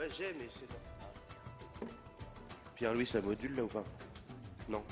Ouais, j'ai, mais c'est ça. Pierre-Louis, ça module là ou pas? Non.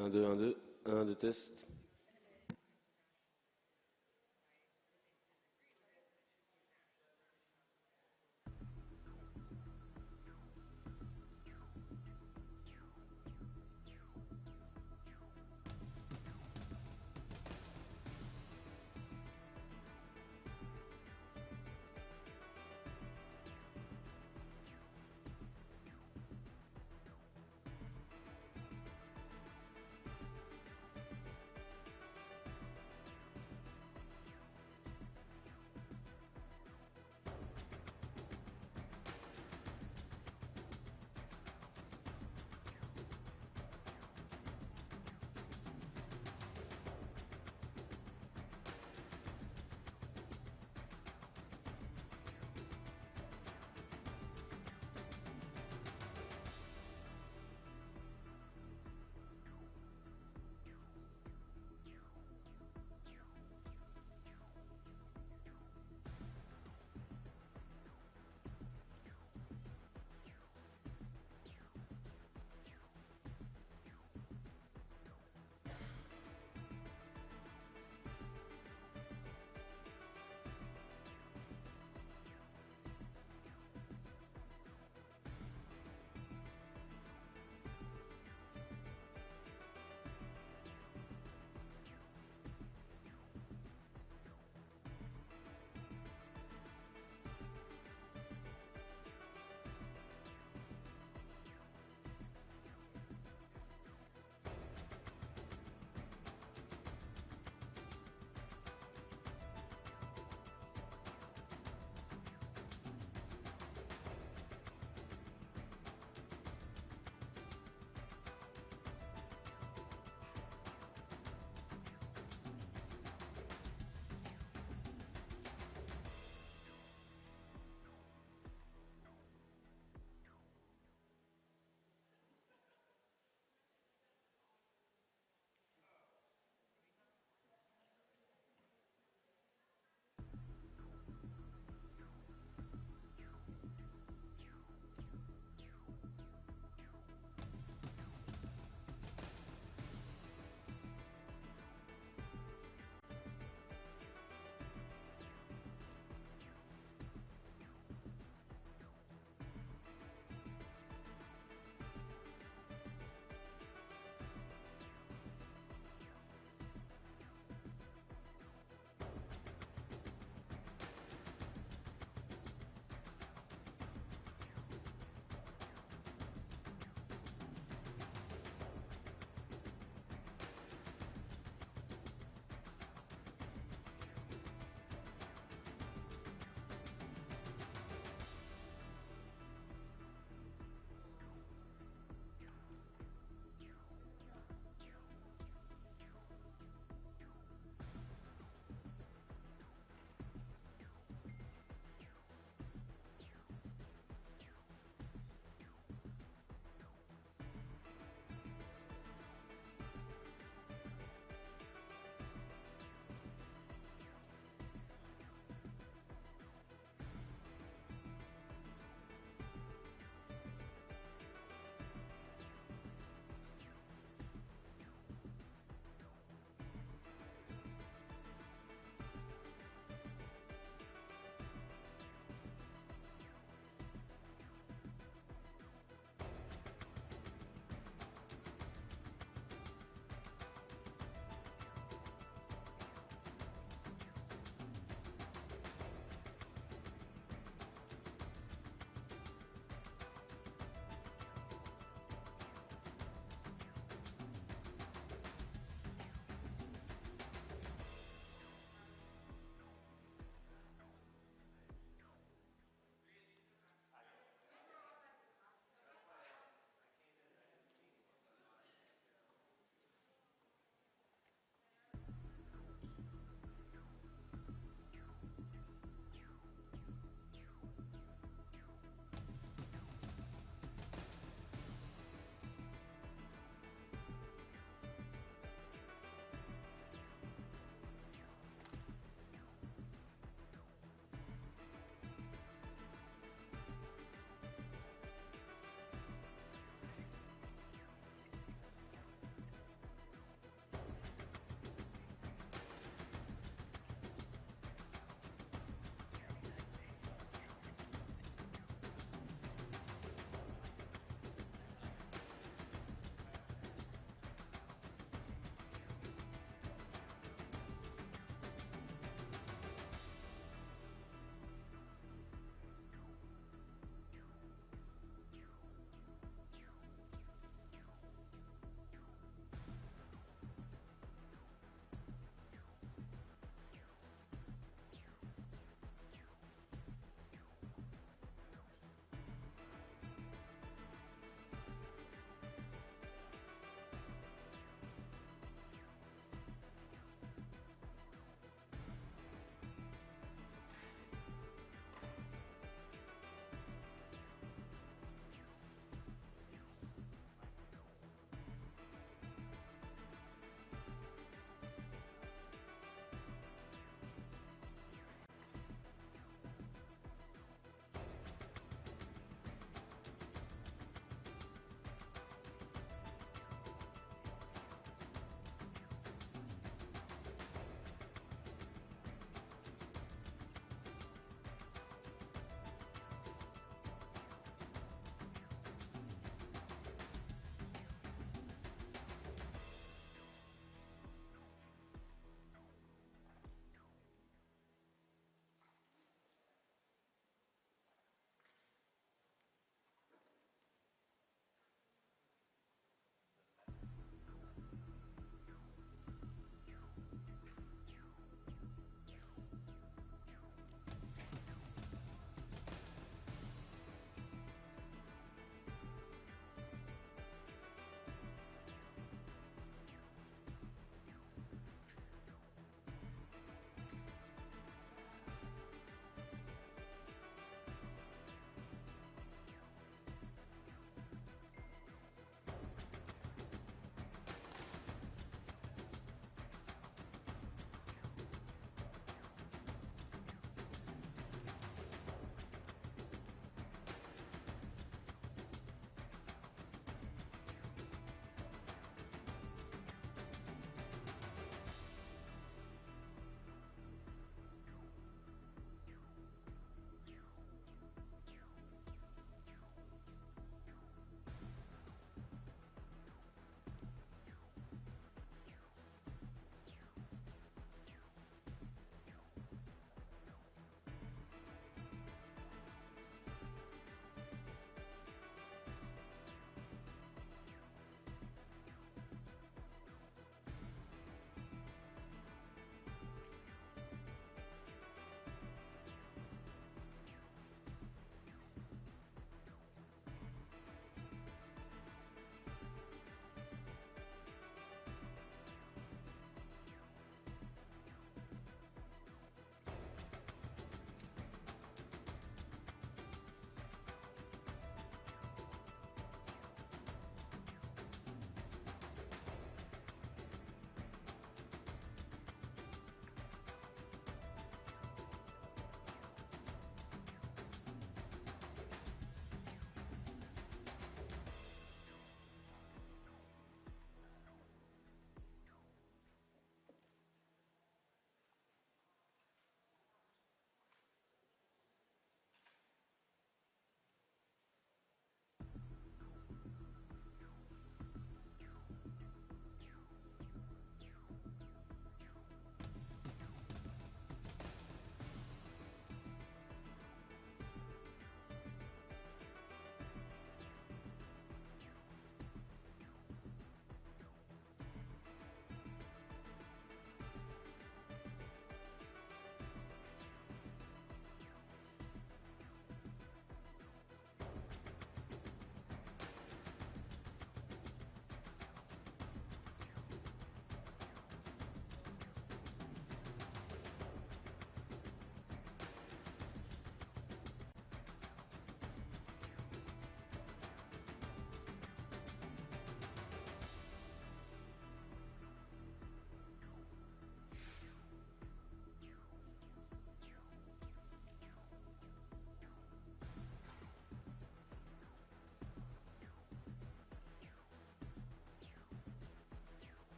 1, 2, 1, 2, 1, 2, test.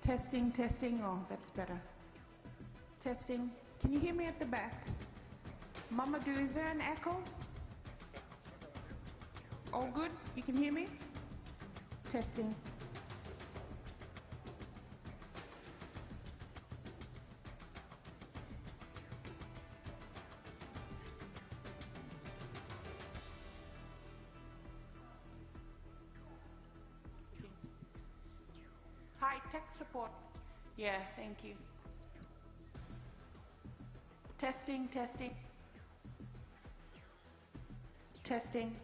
Testing, testing. Oh, that's better. Testing. Can you hear me at the back? Mamadou, is there an echo? All good? You can hear me? Testing. Hi, tech support. Yeah, thank you. Testing, testing. Testing.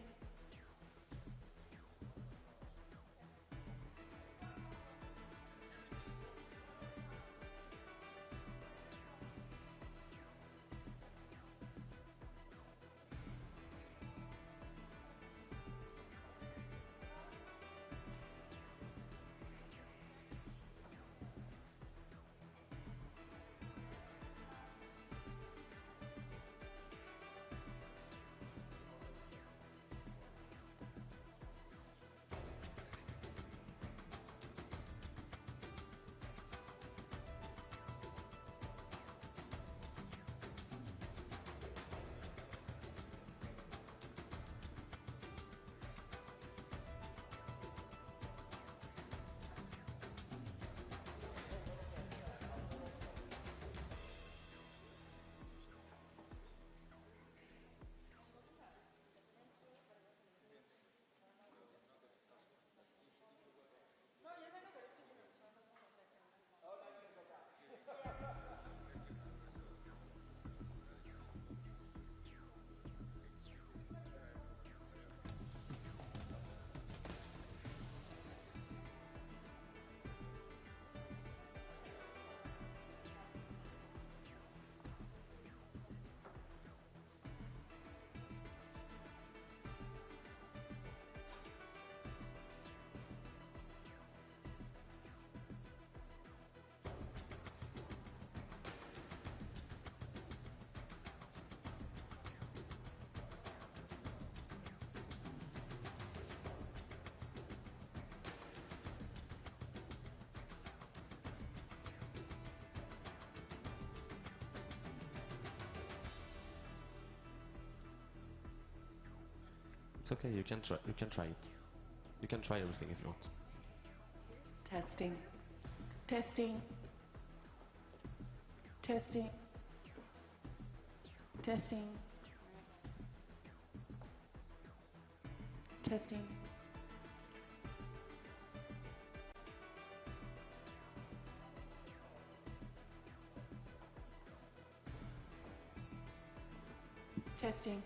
It's okay. You can try. You can try it. You can try everything if you want. Testing. Testing. Testing. Testing. Testing. Testing.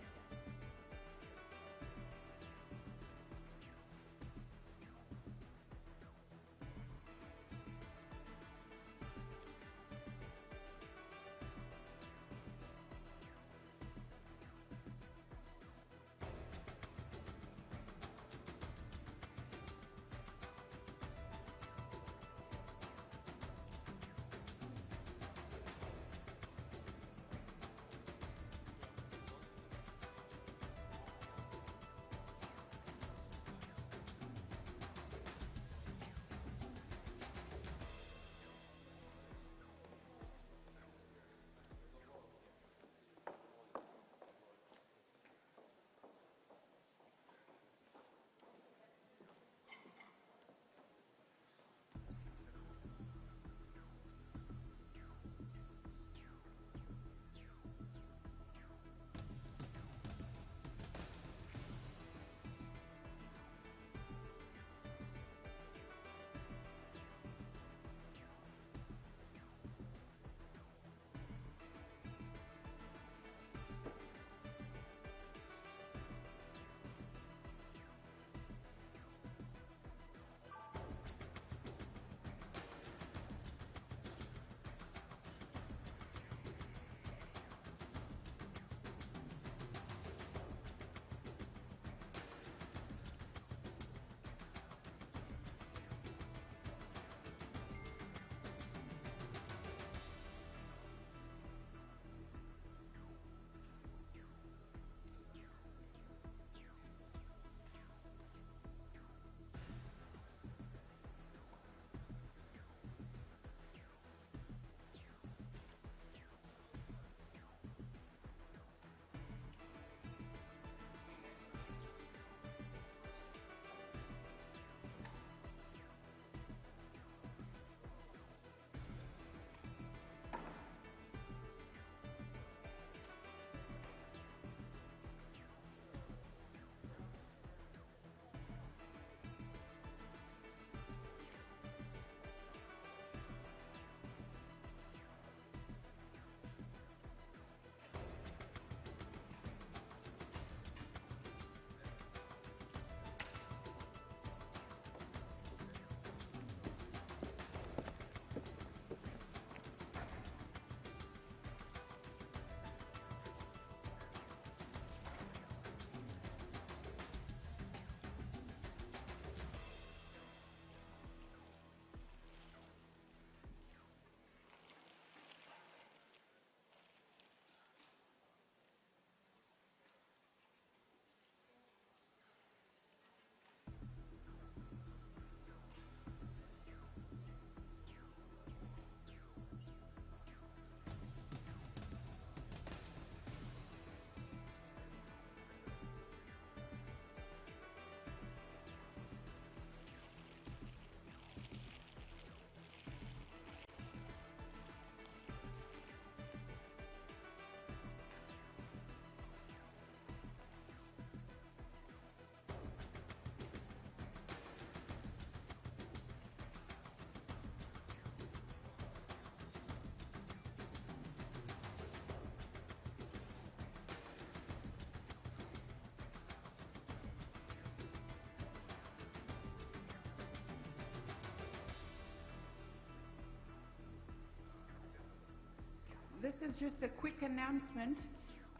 this is just a quick announcement.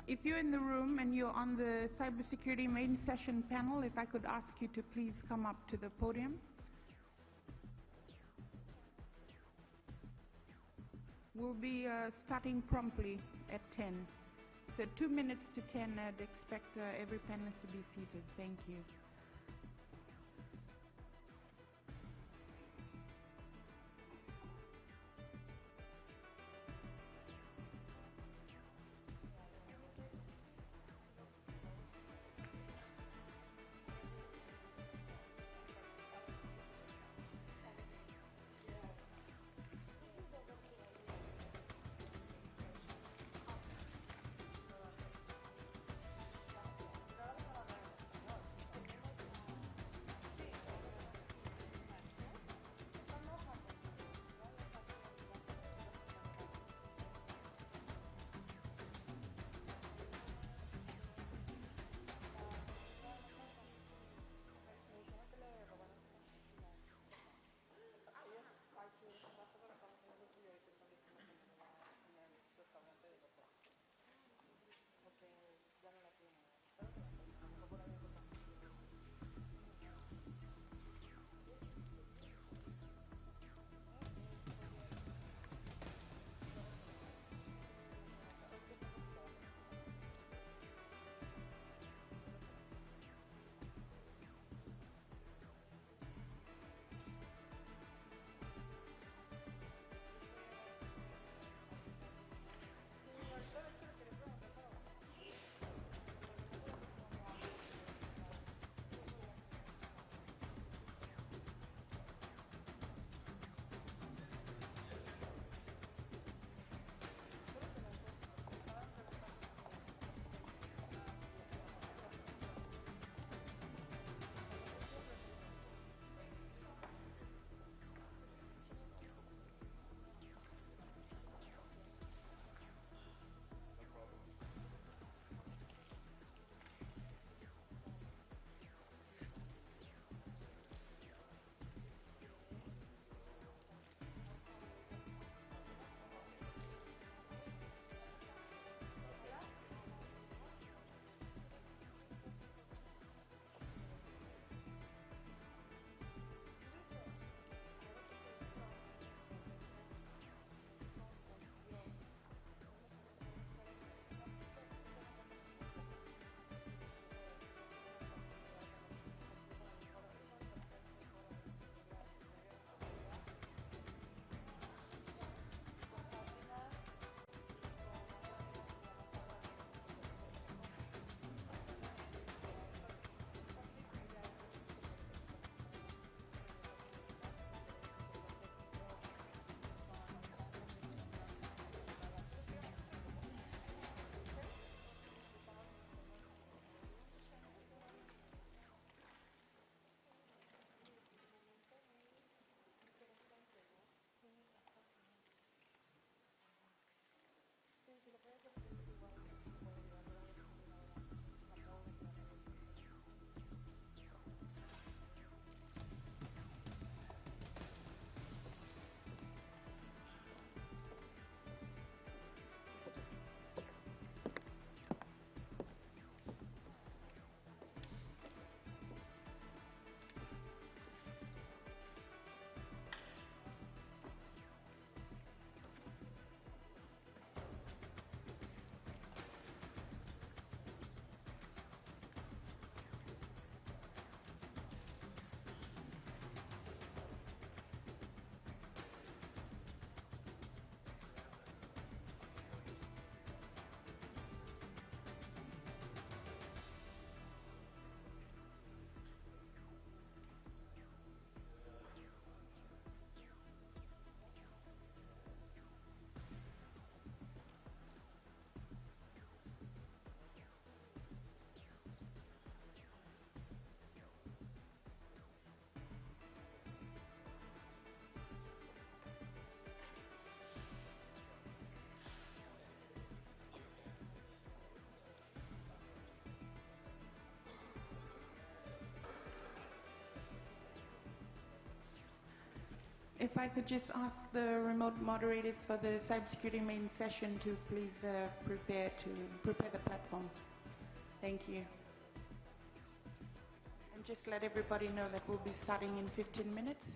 If you're in the room and you're on the cybersecurity main session panel, if I could ask you to please come up to the podium. We'll be starting promptly at 10. So 2 minutes to 10, I'd expect every panelist to be seated. Thank you. If I could just ask the remote moderators for the cybersecurity main session to please prepare the platforms. Thank you. And just let everybody know that we'll be starting in 15 minutes.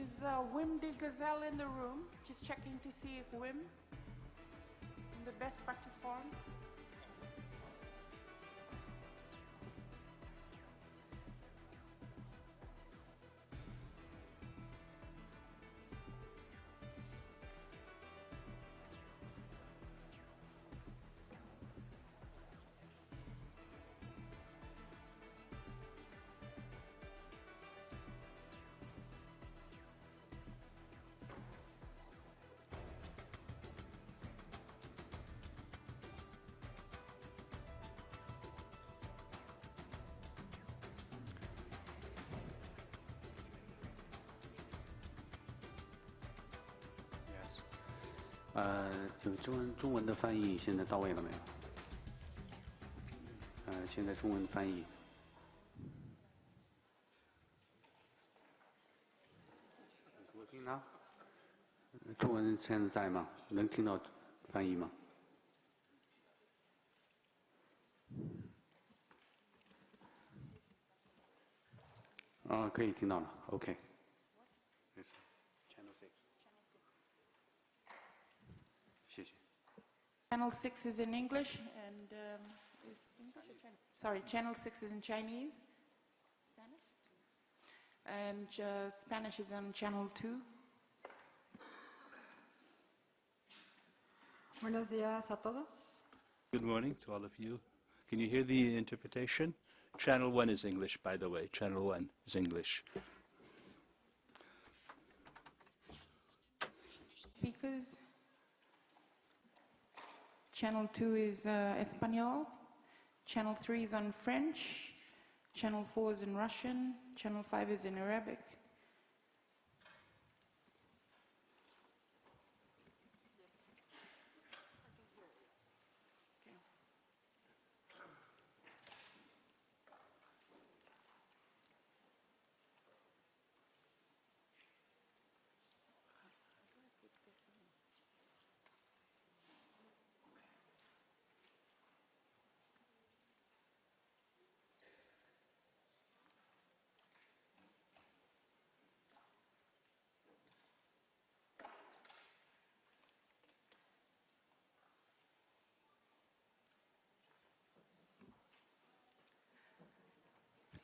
Is Wim de Gazelle in the room? Just checking to see if Wim, in the best practice form.就中文的翻译现在到位了没有？现在中文翻译。Working now？ 中文现在在吗？能听到翻译吗？可以听到了。OK。Channel 6 is in English, and Channel 6 is in Chinese, Spanish, and Spanish is on Channel 2. Buenos días a todos. Good morning to all of you. Can you hear the interpretation? Channel 1 is English, by the way. Channel 1 is English. Speakers. Channel 2 is Espanol. Channel 3 is on French. Channel 4 is in Russian. Channel 5 is in Arabic.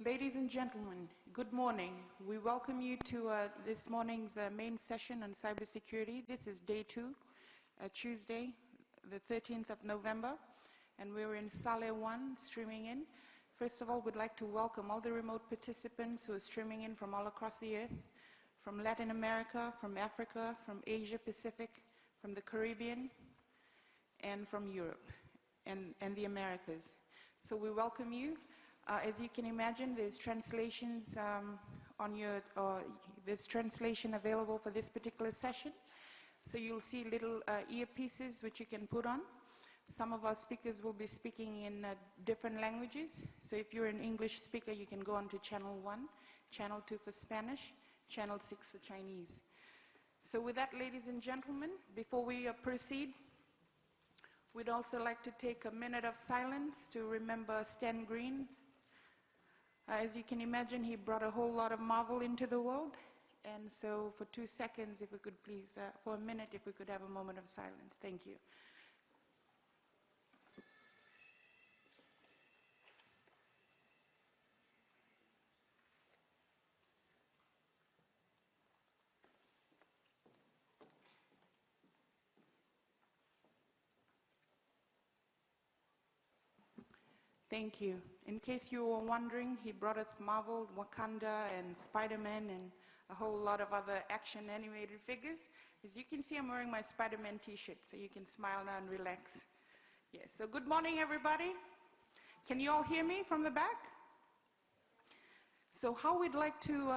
Ladies and gentlemen, good morning. We welcome you to this morning's main session on cybersecurity. This is day 2, Tuesday, the 13th of November, and we're in Salle 1, streaming in. First of all, we'd like to welcome all the remote participants who are streaming in from all across the earth, from Latin America, from Africa, from Asia Pacific, from the Caribbean, and from Europe, and the Americas. So we welcome you. As you can imagine, there's translations there's translation available for this particular session. So you'll see little earpieces which you can put on. Some of our speakers will be speaking in different languages. So if you're an English speaker, you can go on to Channel 1, Channel 2 for Spanish, Channel 6 for Chinese. So with that, ladies and gentlemen, before we proceed, we'd also like to take a minute of silence to remember Stan Green. As you can imagine, he brought a whole lot of marvel into the world. And so for 2 seconds, if we could please, for a minute, if we could have a moment of silence. Thank you. Thank you. In case you were wondering, he brought us Marvel, Wakanda, and Spider-Man, and a whole lot of other action animated figures. As you can see, I'm wearing my Spider-Man t-shirt, so you can smile now and relax. Yes, so good morning, everybody. Can you all hear me from the back? So how we'd like to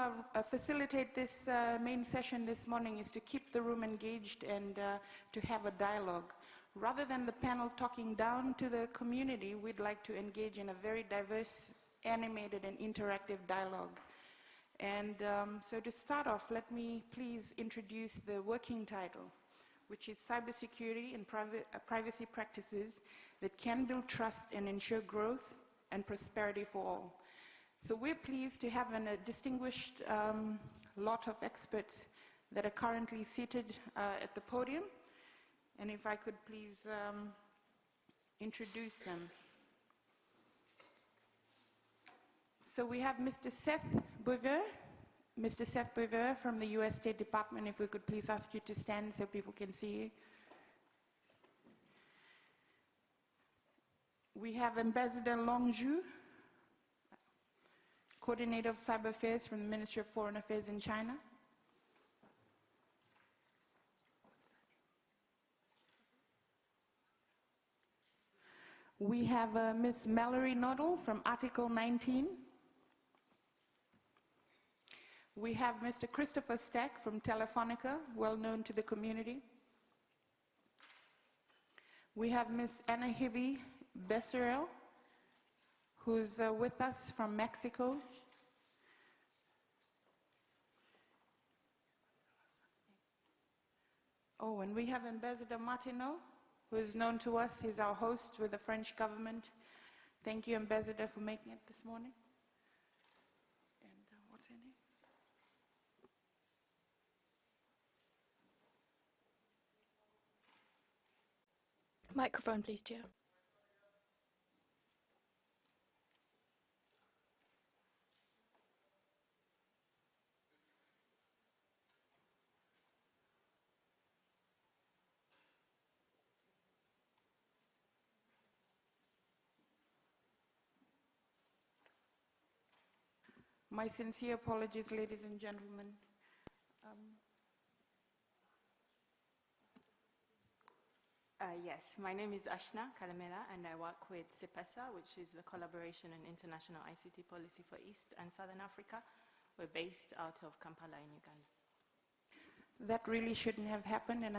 facilitate this main session this morning is to keep the room engaged and to have a dialogue. Rather than the panel talking down to the community, we'd like to engage in a very diverse, animated, and interactive dialogue. And so to start off, let me please introduce the working title, which is Cybersecurity and Privacy Practices that can build trust and ensure growth and prosperity for all. So we're pleased to have a distinguished lot of experts that are currently seated at the podium. And if I could please introduce them. So we have Mr. Seth Bouvier. Mr. Seth Bouvier from the US State Department, if we could please ask you to stand so people can see you. We have Ambassador Long Zhu, Coordinator of Cyber Affairs from the Ministry of Foreign Affairs in China. We have Ms. Mallory Noddle from Article 19. We have Mr. Christopher Stack from Telefonica, well known to the community. We have Ms. Anna Hibi Becerril, who's with us from Mexico. Oh, and we have Ambassador Martineau, who is known to us. He's our host with the French government. Thank you, Ambassador, for making it this morning. And what's her name? Microphone, please, Chair. My sincere apologies, ladies and gentlemen. Yes, my name is Ashna Kalamela, and I work with CYBERSECURITY, which is the Collaboration and International ICT Policy for East and Southern Africa. We're based out of Kampala in Uganda. That really shouldn't have happened, and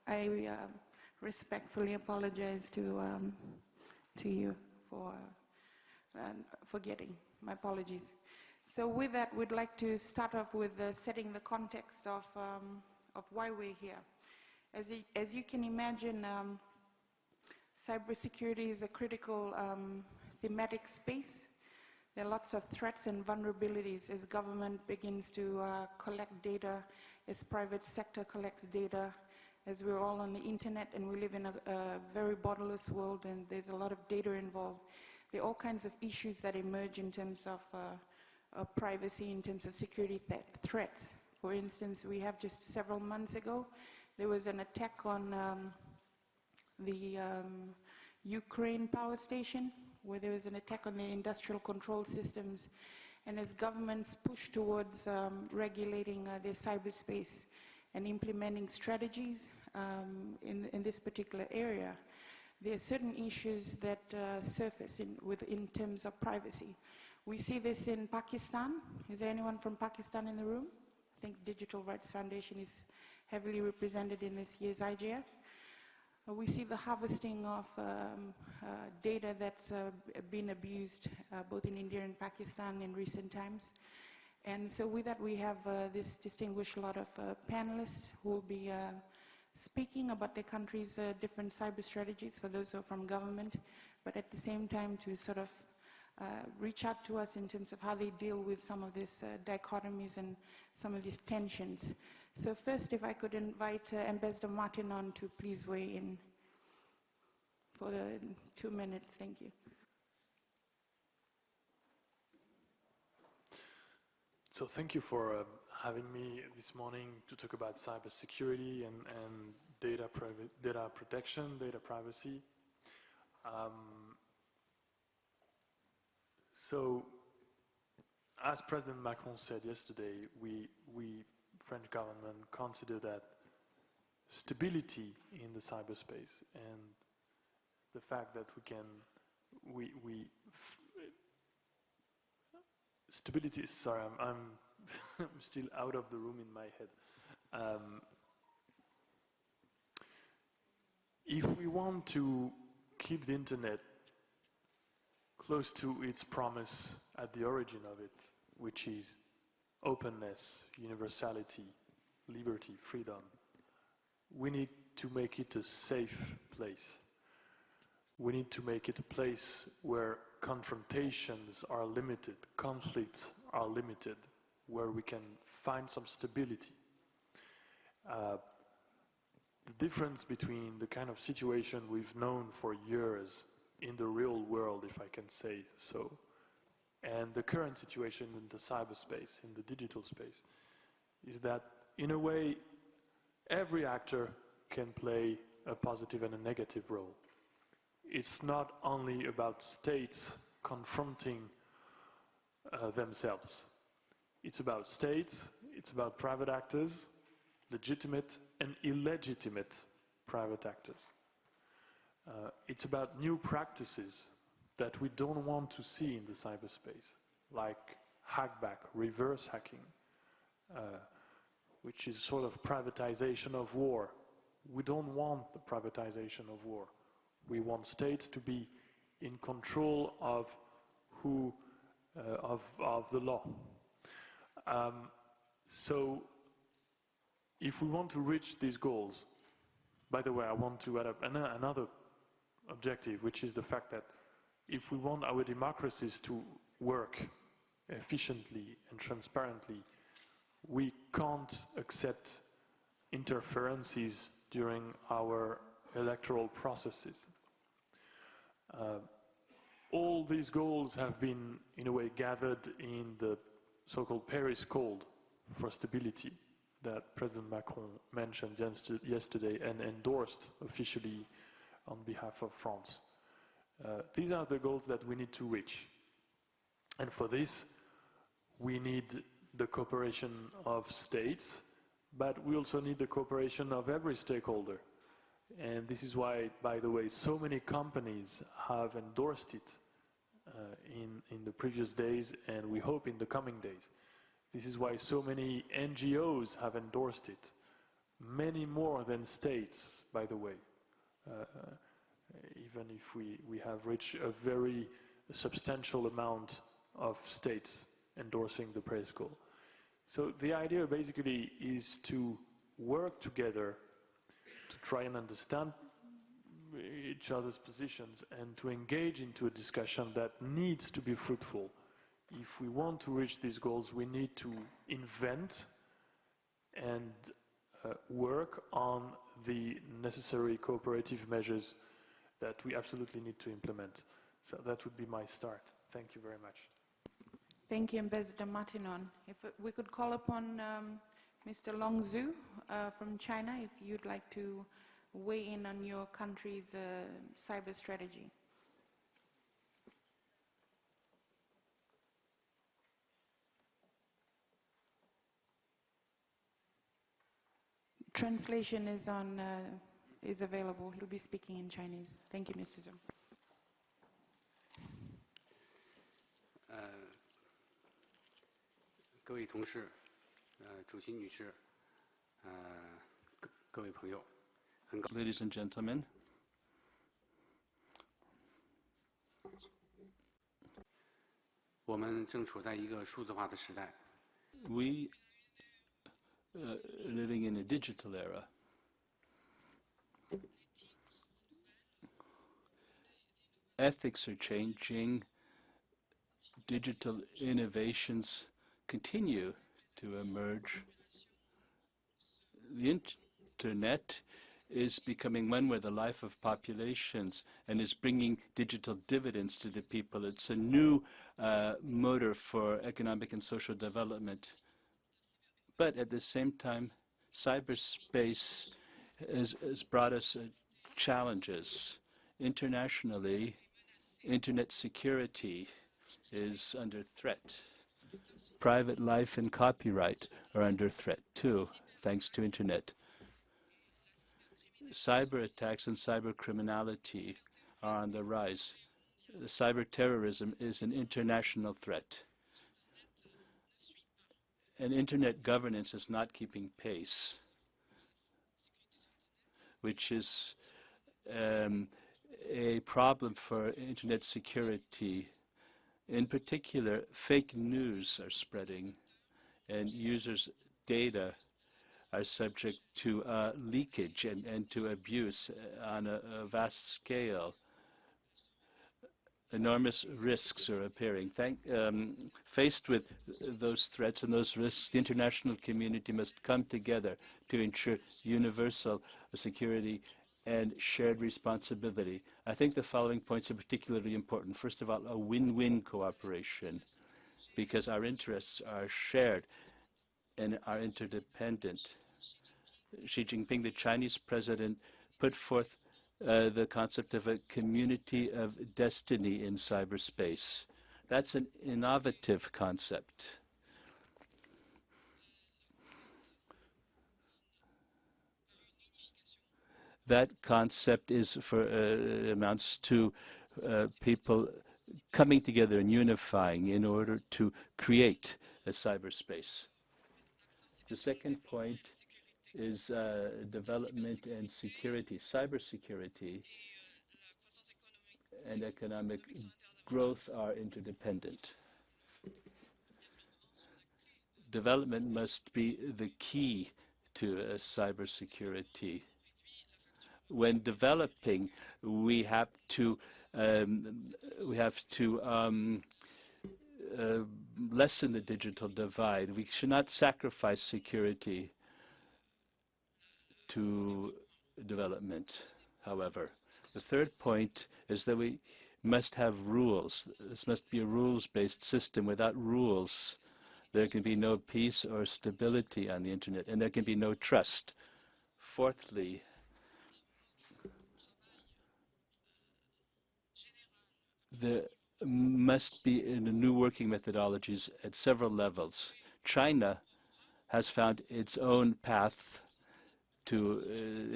I respectfully apologize to you for forgetting. My apologies. So with that, we'd like to start off with setting the context of why we're here. As you can imagine, cybersecurity is a critical thematic space. There are lots of threats and vulnerabilities as government begins to collect data, as private sector collects data, as we're all on the internet and we live in a very borderless world and there's a lot of data involved. There are all kinds of issues that emerge in terms of privacy, in terms of security threats. For instance, we have just several months ago, there was an attack on the Ukraine power station, where there was an attack on the industrial control systems. And as governments push towards regulating their cyberspace and implementing strategies in this particular area, there are certain issues that surface in terms of privacy. We see this in Pakistan. Is there anyone from Pakistan in the room? I think Digital Rights Foundation is heavily represented in this year's IGF. We see the harvesting of data that's been abused both in India and Pakistan in recent times. And so with that, we have this distinguished lot of panelists who will be speaking about their country's different cyber strategies for those who are from government, but at the same time to sort of reach out to us in terms of how they deal with some of these dichotomies and some of these tensions. So first, if I could invite Ambassador Martin on to please weigh in for the 2 minutes. Thank you. So thank you for having me this morning to talk about cybersecurity and data protection, data privacy. So, as President Macron said yesterday, we French government consider that stability in the cyberspace and the fact that stability. Sorry, I'm still out of the room in my head. If we want to keep the internet close to its promise at the origin of it, which is openness, universality, liberty, freedom, we need to make it a safe place. We need to make it a place where confrontations are limited, conflicts are limited, where we can find some stability the difference between the kind of situation we've known for years in the real world, if I can say so, and the current situation in the cyberspace, in the digital space, is that in a way every actor can play a positive and a negative role. It's not only about states confronting themselves. It's about states, it's about private actors, legitimate and illegitimate private actors. It's about new practices that we don't want to see in the cyberspace, like hackback, reverse hacking, which is sort of privatization of war. We don't want the privatization of war. We want states to be in control of of the law. So if we want to reach these goals, by the way, I want to add up another objective, which is the fact that if we want our democracies to work efficiently and transparently, we can't accept interferences during our electoral processes. All these goals have been, in a way, gathered in the so-called Paris Code for Stability that President Macron mentioned yesterday and endorsed officially on behalf of France. These are the goals that we need to reach. And for this, we need the cooperation of states, but we also need the cooperation of every stakeholder. And this is why, by the way, so many companies have endorsed it in the previous days, and we hope in the coming days. This is why so many NGOs have endorsed it. Many more than states, by the way. Even if we have reached a very substantial amount of states endorsing the Paris Goal. So the idea basically is to work together to try and understand each other's positions and to engage into a discussion that needs to be fruitful. If we want to reach these goals, we need to invent and work on the necessary cooperative measures that we absolutely need to implement. So that would be my start. Thank you very much. Thank you, Ambassador Martinon. If we could call upon Mr. Long Zhu from China, if you'd like to weigh in on your country's cyber strategy. Translation is available. He'll be speaking in Chinese. Thank you, Mr. Zhu. 各位同事，主席女士，各位朋友，很高。Ladies and gentlemen, 我们正处在一个数字化的时代。 we living in a digital era. Ethics are changing. Digital innovations continue to emerge. The internet is becoming one where the life of populations and is bringing digital dividends to the people. It's a new motor for economic and social development. But at the same time, cyberspace has brought us challenges. Internationally, internet security is under threat. Private life and copyright are under threat too, thanks to internet. Cyber attacks and cyber criminality are on the rise. Cyber terrorism is an international threat. And internet governance is not keeping pace, which is a problem for internet security. In particular, fake news are spreading, and users' data are subject to leakage and to abuse on a vast scale. enormous risks are appearing. Faced with those threats and those risks, the international community must come together to ensure universal security and shared responsibility. I think the following points are particularly important. First of all, a win-win cooperation, because our interests are shared and are interdependent. Xi Jinping, the Chinese president, put forth the concept of a community of destiny in cyberspace. That's an innovative concept. That concept is amounts to people coming together and unifying in order to create a cyberspace. The second point is development and security. Cybersecurity and economic growth are interdependent. Development must be the key to cybersecurity. When developing, we have to lessen the digital divide. We should not sacrifice security to development, however. The third point is that we must have rules. This must be a rules-based system. Without rules, there can be no peace or stability on the internet, and there can be no trust. Fourthly, there must be new working methodologies at several levels. China has found its own path to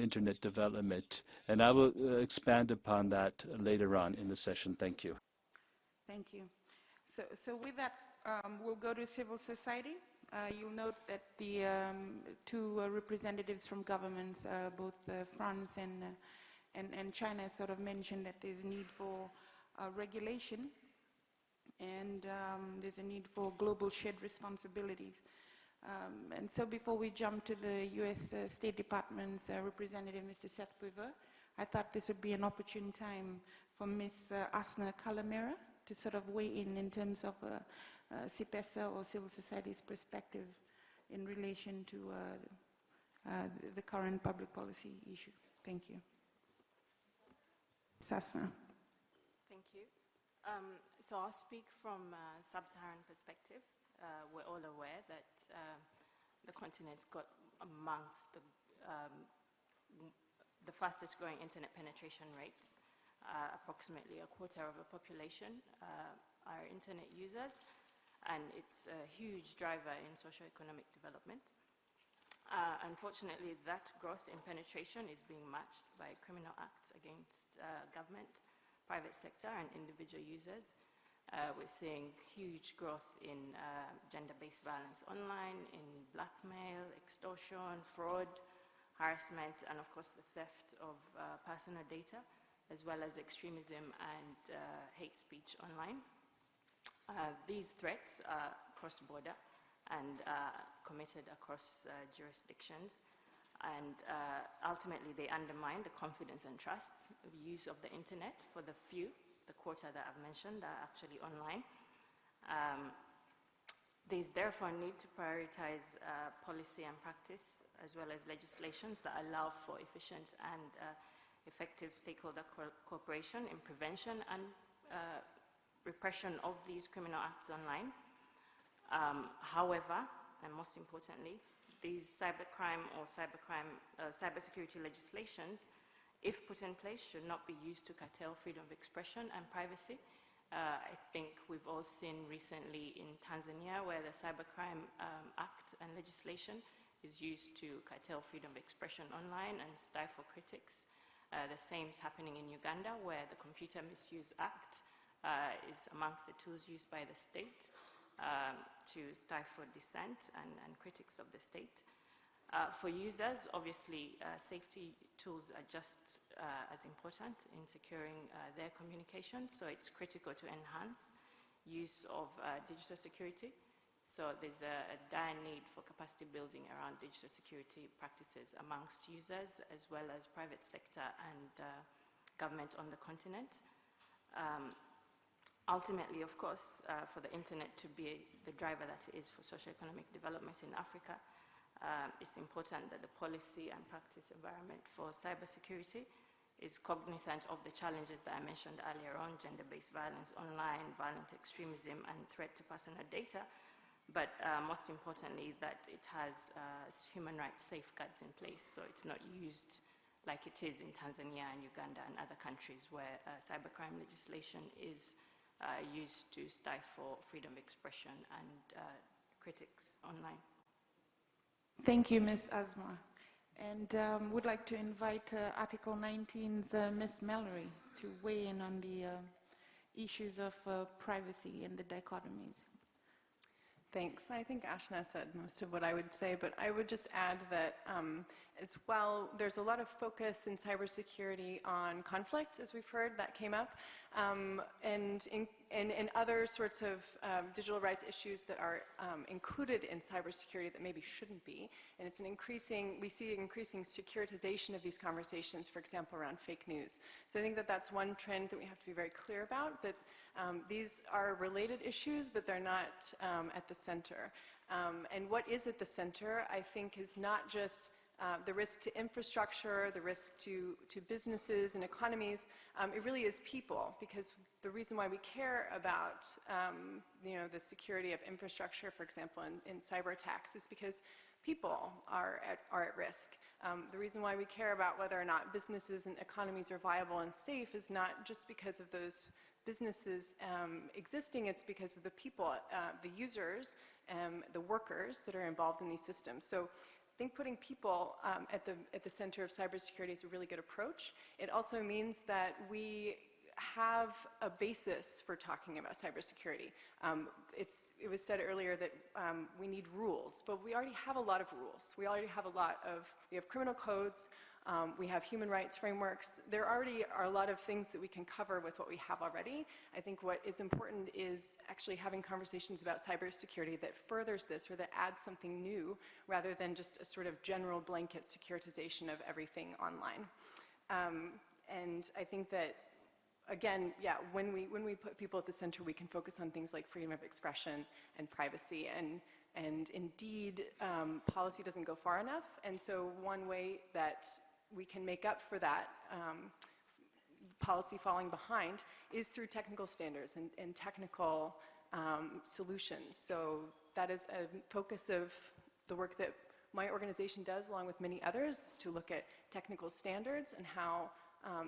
internet development, and I will expand upon that later on in the session. Thank you. Thank you. So with that, we'll go to civil society. You'll note that the two representatives from governments, both France and China, sort of mentioned that there's a need for regulation and there's a need for global shared responsibilities. And so before we jump to the US State Department's representative, Mr. Seth Weaver, I thought this would be an opportune time for Ms. Asna Kalamera to sort of weigh in terms of CYBERSECURITY or civil society's perspective in relation to the current public policy issue. Thank you. Asna. Thank you. So I'll speak from a sub-Saharan perspective. We're all aware that the continent's got amongst the fastest growing internet penetration rates. Approximately a quarter of the population are internet users, and it's a huge driver in socio-economic development. Unfortunately, that growth in penetration is being matched by criminal acts against government, private sector, and individual users. We're seeing huge growth in gender-based violence online, in blackmail, extortion, fraud, harassment, and of course the theft of personal data, as well as extremism and hate speech online. These threats are cross-border and committed across jurisdictions, and ultimately they undermine the confidence and trust of the use of the internet for the few, the quarter that I've mentioned, that are actually online. There's therefore a need to prioritize policy and practice, as well as legislations that allow for efficient and effective stakeholder cooperation in prevention and repression of these criminal acts online. However, and most importantly, these cybercrime or cybersecurity legislations, if put in place, should not be used to curtail freedom of expression and privacy. I think we've all seen recently in Tanzania where the Cybercrime Act and legislation is used to curtail freedom of expression online and stifle critics. The same is happening in Uganda, where the Computer Misuse Act is amongst the tools used by the state to stifle dissent and critics of the state. For users, obviously, safety tools are just as important in securing their communication, so it's critical to enhance use of digital security. So there's a dire need for capacity building around digital security practices amongst users, as well as private sector and government on the continent. Ultimately, of course, for the internet to be the driver that it is for socioeconomic development in Africa, it's important that the policy and practice environment for cybersecurity is cognizant of the challenges that I mentioned earlier on: gender-based violence online, violent extremism, and threat to personal data. But most importantly, that it has human rights safeguards in place, so it's not used like it is in Tanzania and Uganda and other countries where cybercrime legislation is used to stifle freedom of expression and critics online. Thank you, Ms. Asma. And would like to invite Article 19's Ms. Mallory to weigh in on the issues of privacy and the dichotomies. Thanks. I think Ashna said most of what I would say, but I would just add that as well, there's a lot of focus in cybersecurity on conflict, as we've heard, that came up, and in other sorts of digital rights issues that are included in cybersecurity that maybe shouldn't be. And it's we see increasing securitization of these conversations, for example, around fake news. So I think that that's one trend that we have to be very clear about, that these are related issues, but they're not at the center. And what is at the center, I think, is not just the risk to infrastructure, the risk to businesses and economies. It really is people, because the reason why we care about the security of infrastructure, for example, in cyber attacks, is because people are at risk. The reason why we care about whether or not businesses and economies are viable and safe is not just because of those businesses existing, it's because of the people, the users, the workers that are involved in these systems. So I think putting people at the center of cybersecurity is a really good approach. It also means that we have a basis for talking about cybersecurity. It was said earlier that we need rules, but we already have a lot of rules. We have criminal codes, we have human rights frameworks. There already are a lot of things that we can cover with what we have already. I think what is important is actually having conversations about cybersecurity that furthers this or that adds something new rather than just a sort of general blanket securitization of everything online. And I think that, again, yeah, when we put people at the center, we can focus on things like freedom of expression and privacy. And indeed, policy doesn't go far enough. And so one way that we can make up for that policy falling behind is through technical standards and technical solutions. So that is a focus of the work that my organization does, along with many others, is to look at technical standards and how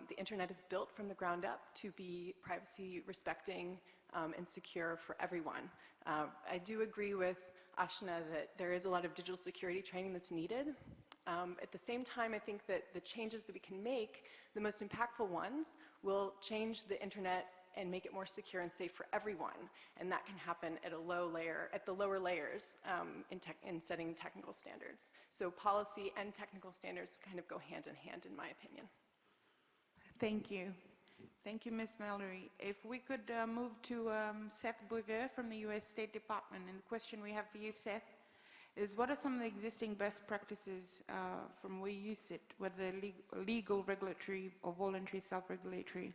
the internet is built from the ground up to be privacy respecting and secure for everyone. I do agree with Ashna that there is a lot of digital security training that's needed. At the same time, I think that the changes that we can make, the most impactful ones, will change the internet and make it more secure and safe for everyone. And that can happen at the lower layers in setting technical standards. So policy and technical standards kind of go hand in hand, in my opinion. Thank you. Thank you, Ms. Mallory. If we could move to Seth Bouvier from the US State Department. And the question we have for you, Seth, is what are some of the existing best practices from where you sit, whether legal, regulatory, or voluntary self-regulatory,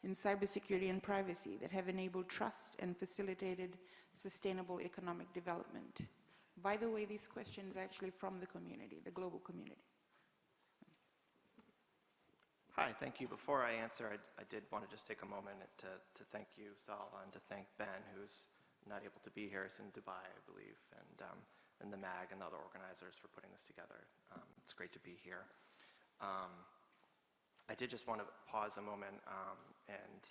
in cybersecurity and privacy that have enabled trust and facilitated sustainable economic development? By the way, these questions are actually from the community, the global community. Hi, thank you. Before I answer, I did want to just take a moment to thank you, Salle, and to thank Ben, who's not able to be here. He's in Dubai, I believe, and the MAG and the other organizers for putting this together. It's great to be here. I did just want to pause a moment, and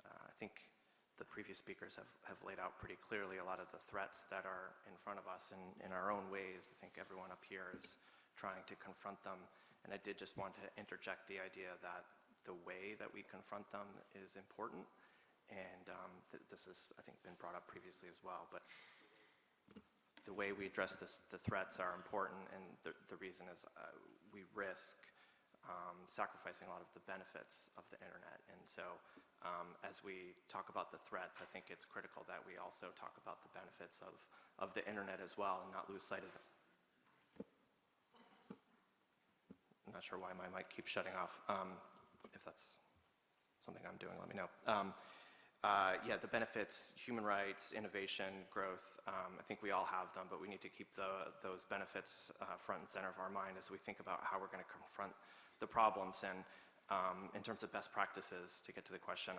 I think the previous speakers have laid out pretty clearly a lot of the threats that are in front of us in our own ways. I think everyone up here is trying to confront them. And I did just want to interject the idea that the way that we confront them is important. And this has, I think, been brought up previously as well. But the way we address the threats are important. And the reason is we risk sacrificing a lot of the benefits of the internet. And so as we talk about the threats, I think it's critical that we also talk about the benefits of the internet as well and not lose sight of them. I'm not sure why my mic keeps shutting off. If that's something I'm doing, let me know. Yeah, the benefits, human rights, innovation, growth, I think we all have them, but we need to keep those benefits front and center of our mind as we think about how we're going to confront the problems. And in terms of best practices, to get to the question,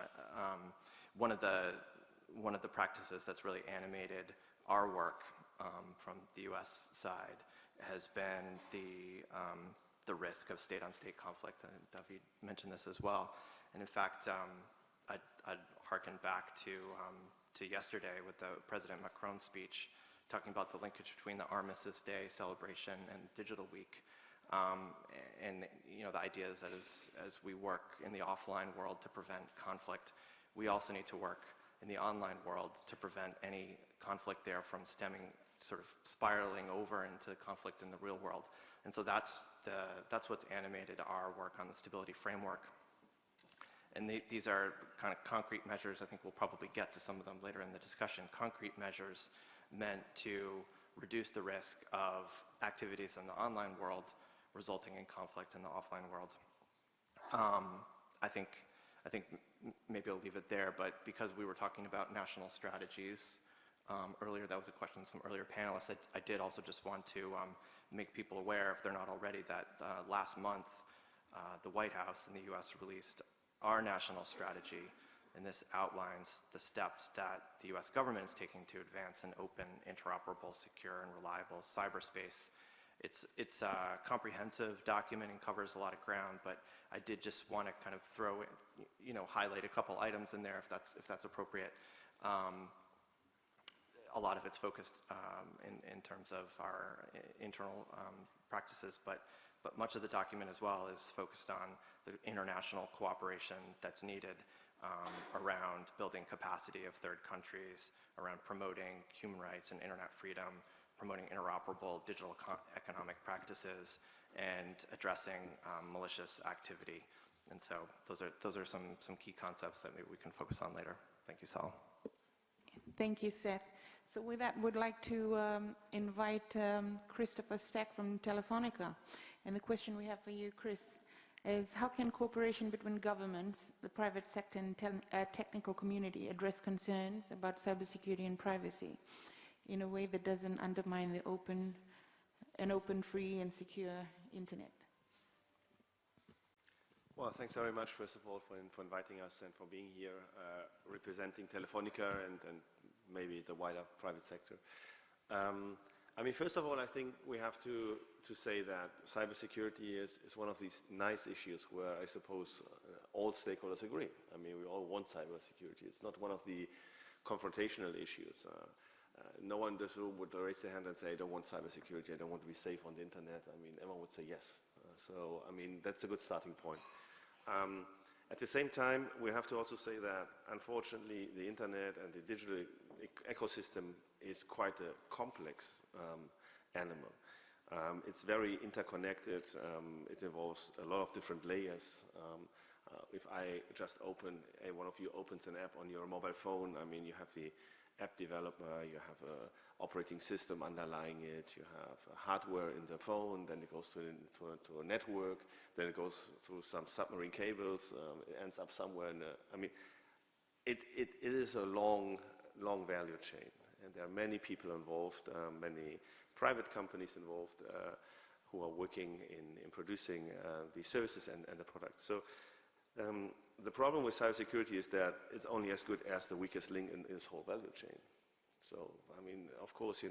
one of the practices that's really animated our work from the U.S. side has been the risk of state-on-state conflict, and David mentioned this as well. And in fact, I'd hearken back to yesterday with the President Macron's speech, talking about the linkage between the Armistice Day celebration and Digital Week. And the idea is that as we work in the offline world to prevent conflict, we also need to work in the online world to prevent any conflict there from stemming, sort of spiraling over into conflict in the real world. And so that's what's animated our work on the stability framework. And these are kind of concrete measures. I think we'll probably get to some of them later in the discussion. Concrete measures meant to reduce the risk of activities in the online world resulting in conflict in the offline world. I think maybe I'll leave it there, but because we were talking about national strategies earlier, that was a question from earlier panelists, I did also just want to make people aware, if they're not already, that last month the White House in the US released our national strategy, and this outlines the steps that the US government is taking to advance an open, interoperable, secure, and reliable cyberspace. It's a comprehensive document and covers a lot of ground, but I did just want to kind of throw in, highlight a couple items in there if that's appropriate. A lot of it's focused in terms of our internal practices, but much of the document as well is focused on the international cooperation that's needed around building capacity of third countries, around promoting human rights and internet freedom, promoting interoperable digital economic practices, and addressing malicious activity. And so those are some key concepts that maybe we can focus on later. Thank you, Salle. Thank you, Seth. So with that, would like to invite Christopher Stack from Telefonica. And the question we have for you, Chris, is how can cooperation between governments, the private sector, and technical community address concerns about cybersecurity and privacy in a way that doesn't undermine an open, free, and secure internet? Well, thanks very much, first of all, for inviting us and for being here, representing Telefonica and maybe the wider private sector. First of all, I think we have to say that cybersecurity is one of these nice issues where I suppose all stakeholders agree. We all want cybersecurity. It's not one of the confrontational issues. No one in this room would raise their hand and say, I don't want cybersecurity, I don't want to be safe on the internet. Everyone would say yes. So, that's a good starting point. At the same time, we have to also say that, unfortunately, the internet and the digital ecosystem is quite a complex animal. It's very interconnected. It involves a lot of different layers. If I just one of you opens an app on your mobile phone, you have the app developer, you have an operating system underlying it, you have hardware in the phone, then it goes to a network, then it goes through some submarine cables, it ends up somewhere in it is a long value chain, and there are many people involved, many private companies involved who are working in producing these services and the products. So the problem with cybersecurity is that it's only as good as the weakest link in this whole value chain. So, of course,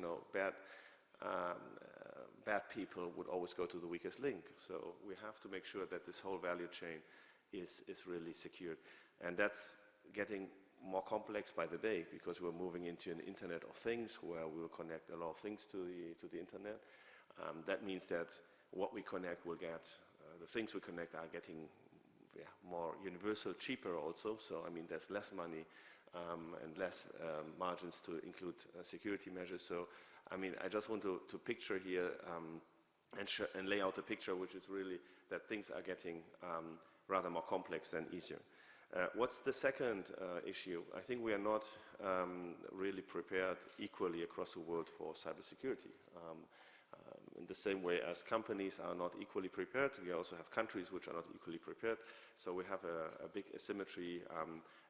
bad people would always go to the weakest link. So we have to make sure that this whole value chain is really secured. And that's getting more complex by the day because we're moving into an Internet of Things where we will connect a lot of things to the Internet. That means that what we connect will get, the things we connect are getting more universal, cheaper also. So, there's less money and less margins to include security measures. So, I just want to picture here and lay out a picture which is really that things are getting rather more complex than easier. What's the second issue? I think we are not really prepared equally across the world for cybersecurity. In the same way as companies are not equally prepared, we also have countries which are not equally prepared. So we have a big asymmetry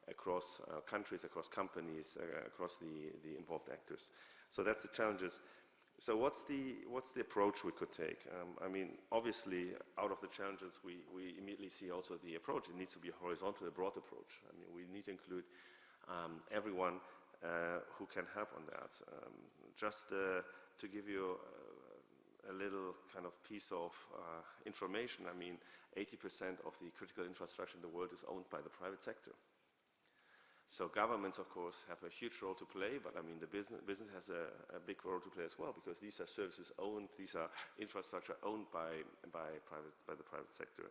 across countries, across companies, across the involved actors. So that's the challenges. So what's the approach we could take? I mean, obviously, out of the challenges, we immediately see also the approach. It needs to be a horizontal, a broad approach. I mean, we need to include everyone who can help on that. Just to give you a little kind of piece of information, I mean, 80% of the critical infrastructure in the world is owned by the private sector. So governments, of course, have a huge role to play, but I mean, the business has a big role to play as well, because these are services owned, these are infrastructure owned by the private sector.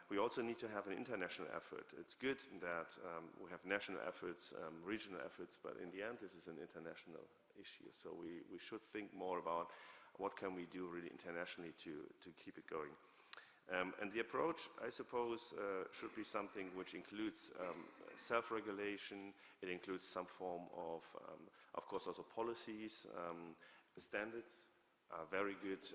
We also need to have an international effort. It's good that we have national efforts, regional efforts, but in the end, this is an international issue. So we should think more about what can we do really internationally to keep it going. And the approach, I suppose, should be something which includes self-regulation. It includes some form of course, also policies, standards. A very good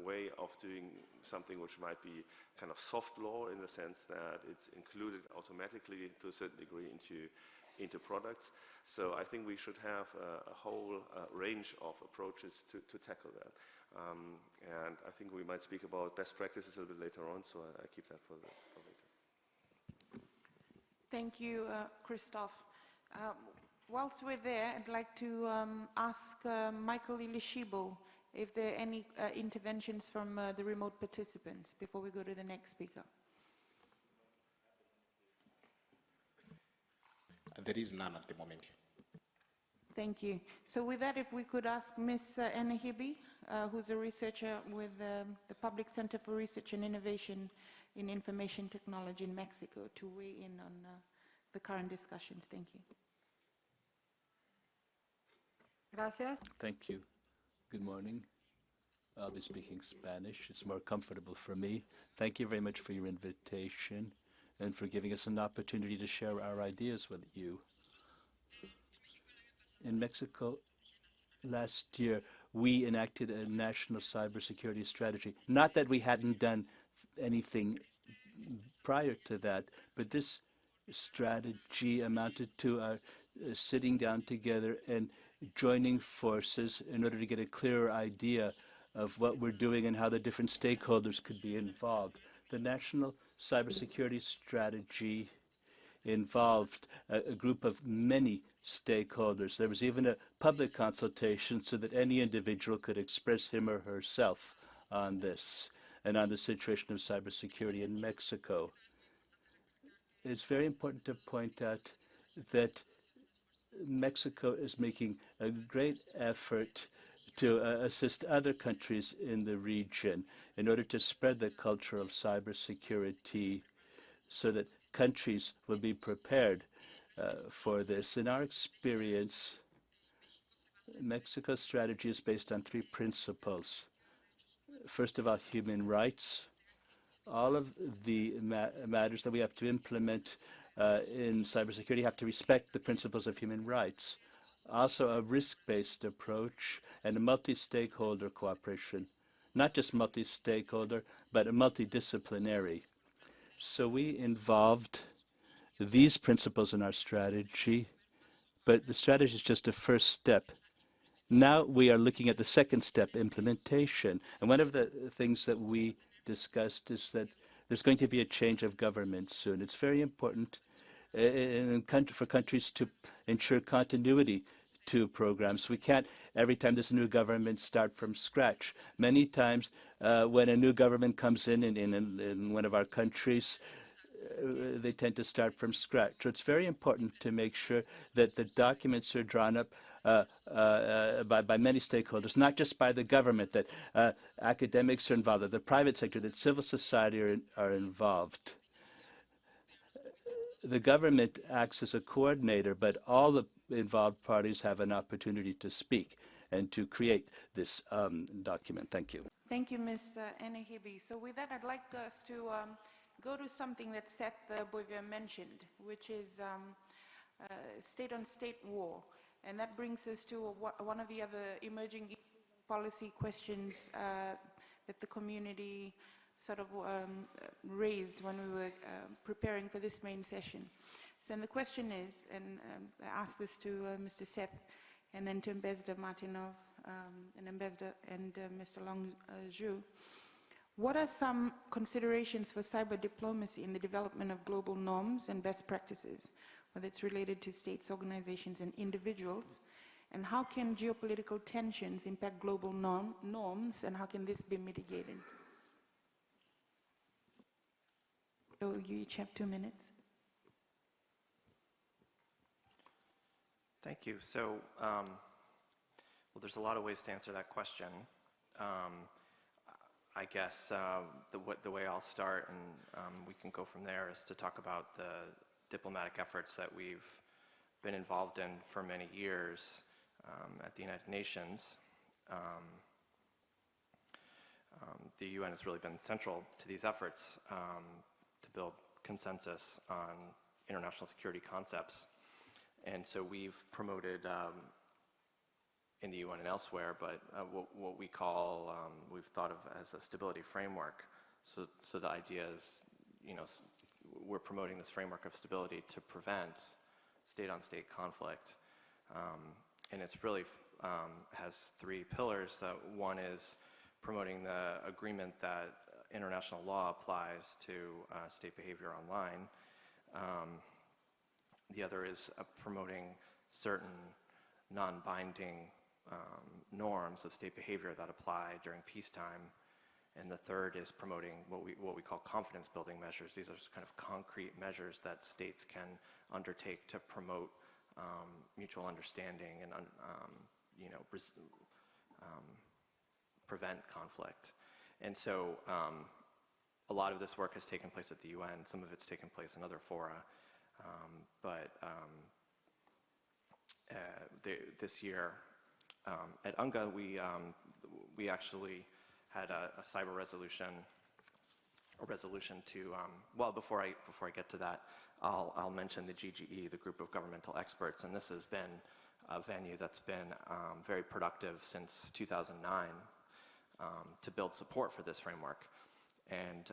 way of doing something which might be kind of soft law, in the sense that it's included automatically to a certain degree into products. So I think we should have a whole range of approaches to tackle that. And I think we might speak about best practices a little bit later on, so I keep that for later. Thank you, Christoph. Whilst we're there, I'd like to ask Michael Ilishibo if there are any interventions from the remote participants before we go to the next speaker. There is none at the moment. Thank you. So with that, if we could ask Ms. Enehibi, who's a researcher with the Public Center for Research and Innovation in Information Technology in Mexico, to weigh in on the current discussions. Thank you. Gracias. Thank you. Good morning. I'll be speaking Spanish. It's more comfortable for me. Thank you very much for your invitation and for giving us an opportunity to share our ideas with you. In Mexico, last year, we enacted a national cybersecurity strategy. Not that we hadn't done anything prior to that, but this strategy amounted to our sitting down together and joining forces in order to get a clearer idea of what we're doing and how the different stakeholders could be involved. The national cybersecurity strategy involved a group of many stakeholders. There was even a public consultation so that any individual could express him or herself on this and on the situation of cybersecurity in Mexico. It's very important to point out that Mexico is making a great effort to assist other countries in the region in order to spread the culture of cybersecurity so that countries will be prepared for this. In our experience, Mexico's strategy is based on 3 principles. First of all, human rights. All of the matters that we have to implement in cybersecurity have to respect the principles of human rights. Also, a risk-based approach and a multi-stakeholder cooperation. Not just multi-stakeholder, but a multidisciplinary. So we involved these principles in our strategy, but the strategy is just a first step. Now we are looking at the second step, implementation. And one of the things that we discussed is that there's going to be a change of government soon. It's very important for countries to ensure continuity to programs. We can't, every time there's a new government, start from scratch. Many times when a new government comes in one of our countries, they tend to start from scratch. So it's very important to make sure that the documents are drawn up by many stakeholders, not just by the government, that academics are involved, that the private sector, that civil society are involved. The government acts as a coordinator, but all the involved parties have an opportunity to speak and to create this document. Thank you. Thank you, Ms. Enehibi. So with that, I'd like us to go to something that Seth Boivier mentioned, which is state-on-state war. And that brings us to one of the other emerging policy questions that the community sort of raised when we were preparing for this main session. So the question is, and I asked this to Mr. Seth, and then to Ambassador Martinov and Ambassador and Mr. Longju. What are some considerations for cyber diplomacy in the development of global norms and best practices, whether it's related to states, organizations, and individuals? And how can geopolitical tensions impact global norms, and how can this be mitigated? So you each have 2 minutes. Thank you. So, well, there's a lot of ways to answer that question. I guess the way I'll start, and we can go from there, is to talk about the diplomatic efforts that we've been involved in for many years at the United Nations. The UN has really been central to these efforts to build consensus on international security concepts. And so we've promoted in the UN and elsewhere, but what we call, we've thought of as a stability framework. So the idea is, we're promoting this framework of stability to prevent state-on-state conflict. And it's really has 3 pillars. One is promoting the agreement that international law applies to state behavior online. The other is promoting certain non-binding norms of state behavior that apply during peacetime. And the third is promoting what we call confidence-building measures. These are kind of concrete measures that states can undertake to promote mutual understanding and prevent conflict. And so a lot of this work has taken place at the UN. Some of it's taken place in other fora. This year at UNGA, we actually had a cyber resolution, to, well, before I get to that, I'll mention the GGE, the Group of Governmental Experts, and this has been a venue that's been very productive since 2009 to build support for this framework. And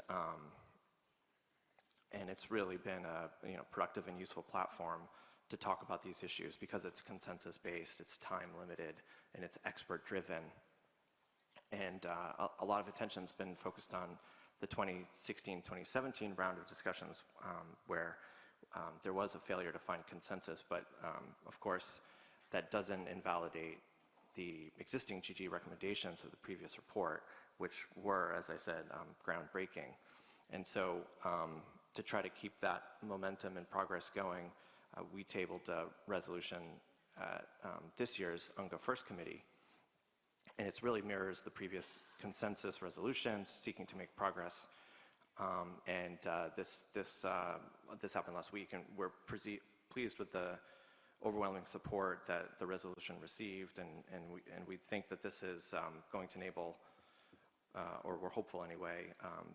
it's really been a productive and useful platform to talk about these issues because it's consensus-based, it's time-limited, and it's expert-driven. And a lot of attention's been focused on the 2016-2017 round of discussions where there was a failure to find consensus, but of course that doesn't invalidate the existing GG recommendations of the previous report, which were, as I said, groundbreaking. And so to try to keep that momentum and progress going, we tabled a resolution at this year's UNGA First Committee. And it really mirrors the previous consensus resolutions seeking to make progress. This happened last week, and we're pleased with the overwhelming support that the resolution received, and we think that this is going to enable, or we're hopeful anyway,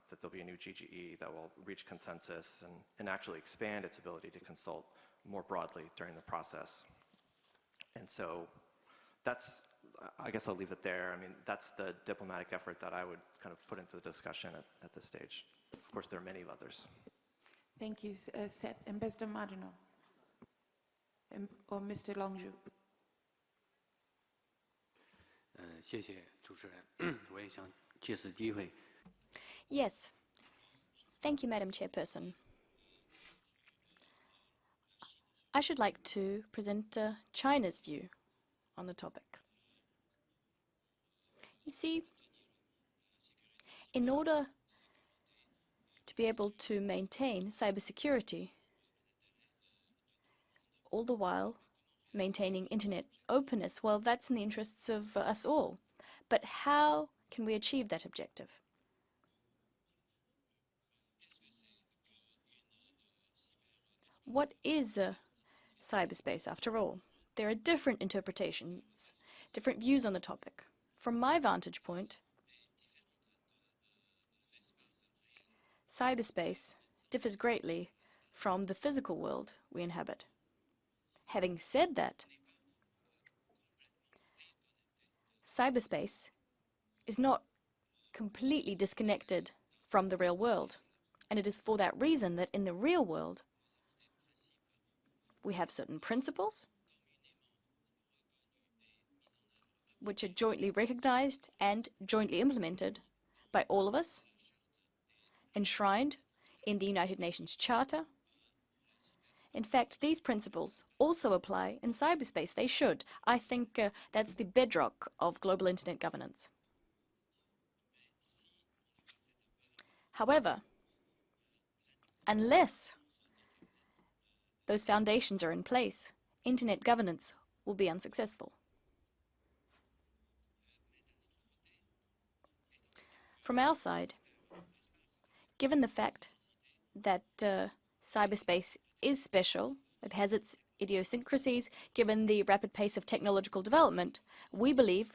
that there'll be a new GGE that will reach consensus and actually expand its ability to consult more broadly during the process. And so that's, I guess I'll leave it there. I mean, that's the diplomatic effort that I would kind of put into the discussion at this stage. Of course, there are many others. Thank you, Seth. Ambassador Martinov or Mr. Longju. 谢谢主持人，我也想借此机会。Yes. Thank you, Madam Chairperson. I should like to present China's view on the topic. You see, in order to be able to maintain cybersecurity, all the while maintaining internet openness, well, that's in the interests of us all. But how can we achieve that objective? What is cyberspace, after all? There are different interpretations, different views on the topic. From my vantage point, cyberspace differs greatly from the physical world we inhabit. Having said that, cyberspace is not completely disconnected from the real world, and it is for that reason that in the real world, We have certain principles which are jointly recognized and jointly implemented by all of us, enshrined in the United Nations Charter. In fact, these principles also apply in cyberspace. They should. I think that's the bedrock of global internet governance. However, unless those foundations are in place, internet governance will be unsuccessful. From our side, given the fact that cyberspace is special, it has its idiosyncrasies, given the rapid pace of technological development, we believe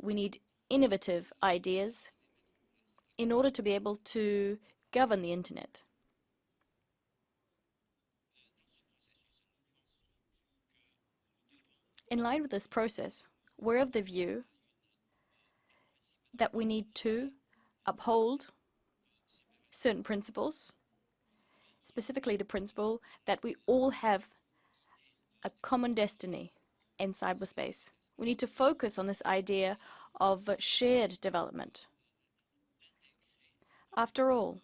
we need innovative ideas in order to be able to govern the internet. In line with this process, we're of the view that we need to uphold certain principles, specifically the principle that we all have a common destiny in cyberspace. We need to focus on this idea of shared development. After all,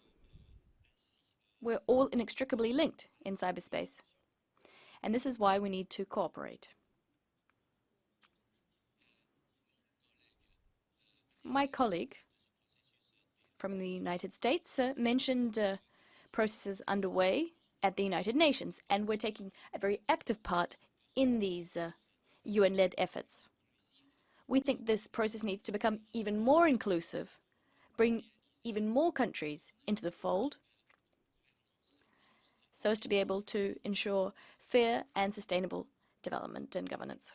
we're all inextricably linked in cyberspace, and this is why we need to cooperate. My colleague from the United States mentioned processes underway at the United Nations, and we're taking a very active part in these UN-led efforts. We think this process needs to become even more inclusive, bring even more countries into the fold, so as to be able to ensure fair and sustainable development and governance.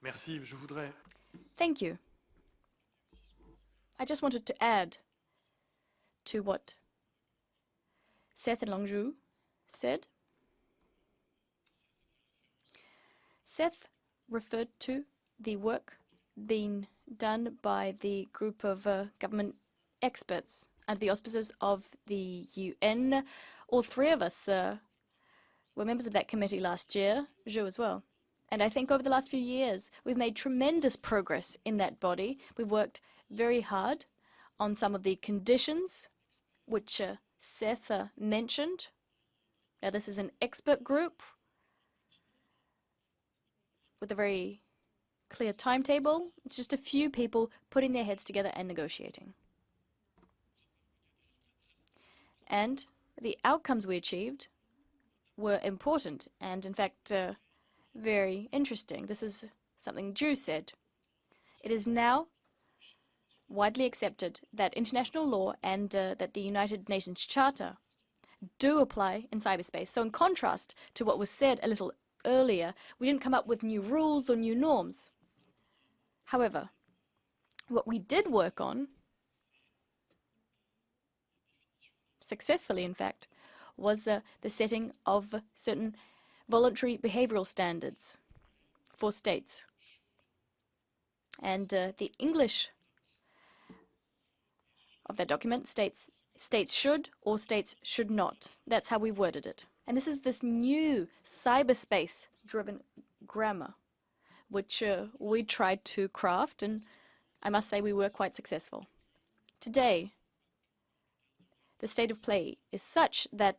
Merci. Je voudrais... Thank you. I just wanted to add to what Seth and Longju said. Seth referred to the work being done by the group of government experts under the auspices of the UN. All three of us were members of that committee last year, Zhu as well. And I think over the last few years, we've made tremendous progress in that body. We've worked very hard on some of the conditions which Seth mentioned. Now, this is an expert group with a very clear timetable. It's just a few people putting their heads together and negotiating. And the outcomes we achieved were important and, in fact, very interesting. This is something Drew said. It is now widely accepted that international law and that the United Nations Charter do apply in cyberspace. So in contrast to what was said a little earlier, we didn't come up with new rules or new norms. However, what we did work on, successfully in fact, was the setting of certain voluntary behavioral standards for states. And the English of that document states states should or states should not. That's how we worded it. And this is this new cyberspace-driven grammar, which we tried to craft, and I must say we were quite successful. Today, the state of play is such that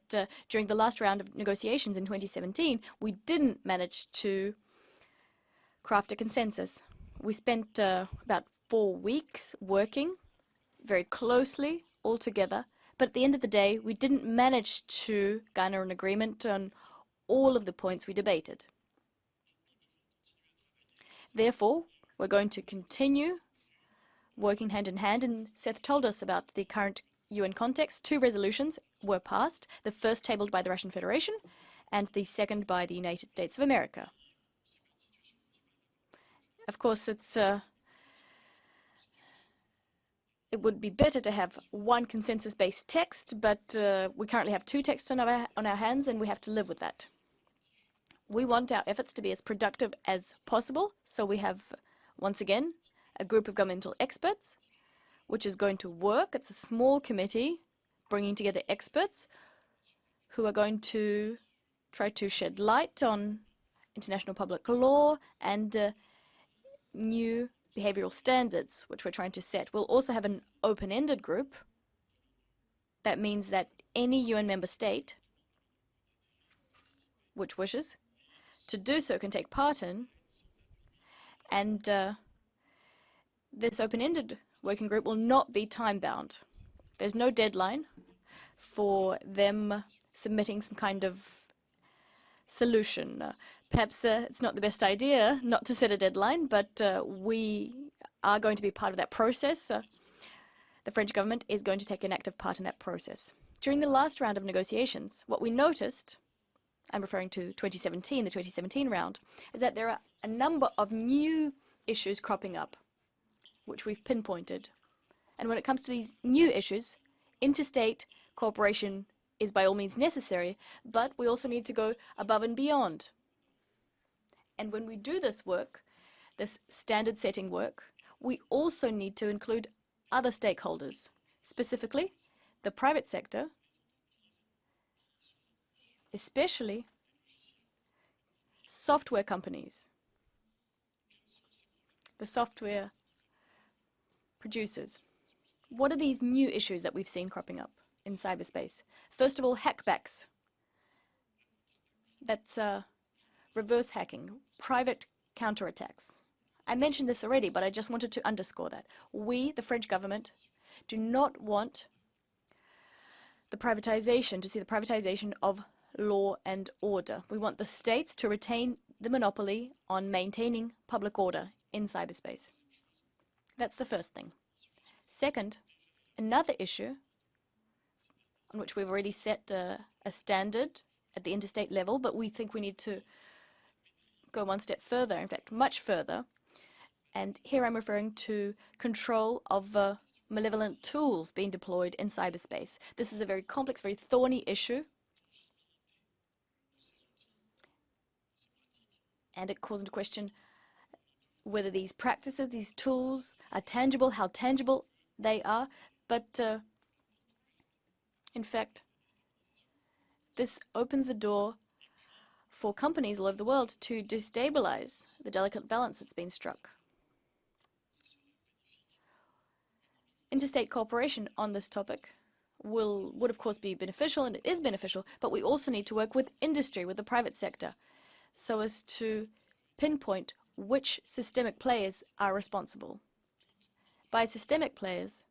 during the last round of negotiations in 2017, we didn't manage to craft a consensus. We spent about 4 weeks working very closely all together, but at the end of the day, we didn't manage to garner an agreement on all of the points we debated. Therefore, we're going to continue working hand in hand, and Seth told us about the current UN context. 2 resolutions were passed, the first tabled by the Russian Federation and the second by the United States of America. Of course, it would be better to have one consensus-based text, but we currently have 2 texts on our hands, and we have to live with that. We want our efforts to be as productive as possible, so we have, once again, a group of governmental experts, which is going to work. It's a small committee bringing together experts who are going to try to shed light on international public law and new behavioral standards, which we're trying to set. We'll also have an open-ended group. That means that any UN member state which wishes to do so can take part in, and this open-ended working group will not be time-bound. There's no deadline for them submitting some kind of solution. Perhaps it's not the best idea not to set a deadline, but we are going to be part of that process. The French government is going to take an active part in that process. During the last round of negotiations, what we noticed, I'm referring to 2017, the 2017 round, is that there are a number of new issues cropping up, which we've pinpointed. And when it comes to these new issues, interstate cooperation is by all means necessary, but we also need to go above and beyond. And when we do this work, this standard setting work, we also need to include other stakeholders, specifically the private sector, especially software companies, the software producers. What are these new issues that we've seen cropping up in cyberspace? First of all, hackbacks. That's reverse hacking, private counterattacks. I mentioned this already, but I just wanted to underscore that. We, the French government, do not want the privatization, to see the privatization of law and order. We want the states to retain the monopoly on maintaining public order in cyberspace. That's the first thing. Second, another issue on which we've already set a standard at the interstate level, but we think we need to go one step further, in fact, much further. And here I'm referring to control of malevolent tools being deployed in cyberspace. This is a very complex, very thorny issue. And it calls into question whether these practices, these tools are tangible, how tangible they are. But in fact, this opens the door for companies all over the world to destabilize the delicate balance that's been struck. Interstate cooperation on this topic would of course be beneficial, and it is beneficial, but we also need to work with industry, with the private sector, so as to pinpoint which systemic players are responsible. By systemic players,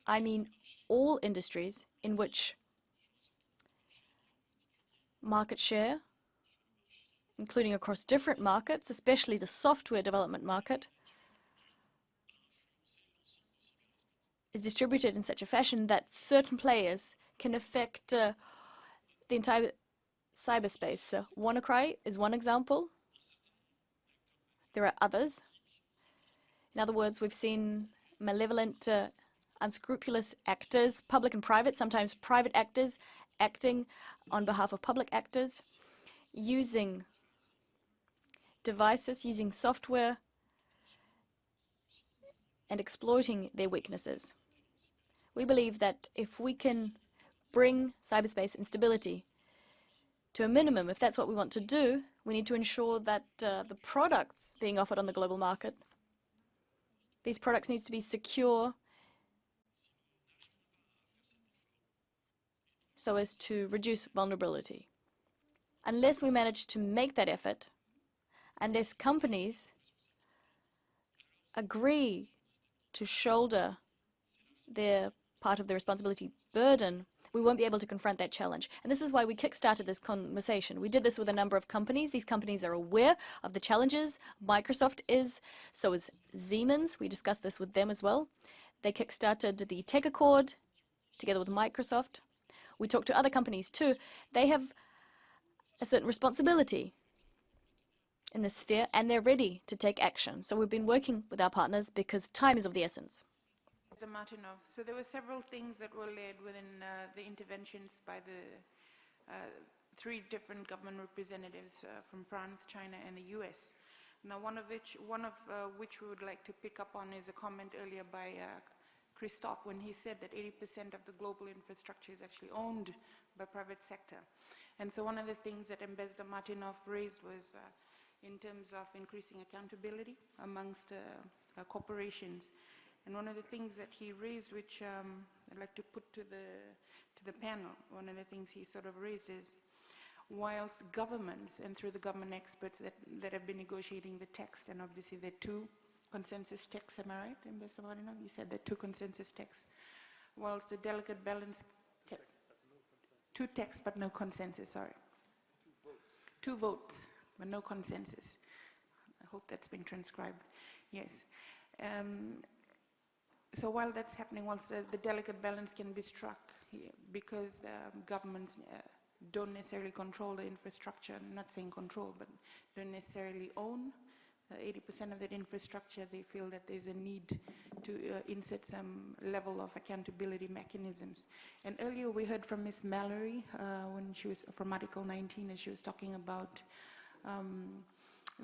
I mean all industries in which market share, including across different markets, especially the software development market, is distributed in such a fashion that certain players can affect the entire cyberspace. WannaCry is one example. There are others. In other words, we've seen malevolent, unscrupulous actors, public and private, sometimes private actors, acting on behalf of public actors, using devices, using software, and exploiting their weaknesses. We believe that if we can bring cyberspace instability to a minimum, if that's what we want to do, we need to ensure that the products being offered on the global market, these products need to be secure so as to reduce vulnerability. Unless we manage to make that effort, unless companies agree to shoulder their part of the responsibility burden, we won't be able to confront that challenge. And this is why we kickstarted this conversation. We did this with a number of companies. These companies are aware of the challenges. Microsoft is, so is Siemens. We discussed this with them as well. They kickstarted the Tech Accord together with Microsoft. We talked to other companies too. They have a certain responsibility in this sphere, and they're ready to take action. So we've been working with our partners because time is of the essence. Mr. Martinov, so there were several things that were laid within the interventions by the three different government representatives from France, China, and the US. Now, one of which we would like to pick up on is a comment earlier by Christophe when he said that 80% of the global infrastructure is actually owned by private sector. And so one of the things that Ambassador Martinov raised was in terms of increasing accountability amongst corporations. And one of the things that he raised, which I'd like to put to the panel, one of the things he sort of raised is, whilst governments, and through the government experts that have been negotiating the text, and obviously there are two consensus texts, am I right, Ambassador Martinov? You said there are two consensus texts. Whilst the delicate balance, two texts but no consensus, sorry. Two votes, but no consensus. I hope that's been transcribed. Yes. So while that's happening, whilst the delicate balance can be struck here, because governments don't necessarily control the infrastructure, I'm not saying control, but don't necessarily own 80% of that infrastructure, they feel that there's a need to insert some level of accountability mechanisms. And earlier we heard from Ms. Mallory when she was from Article 19, and she was talking about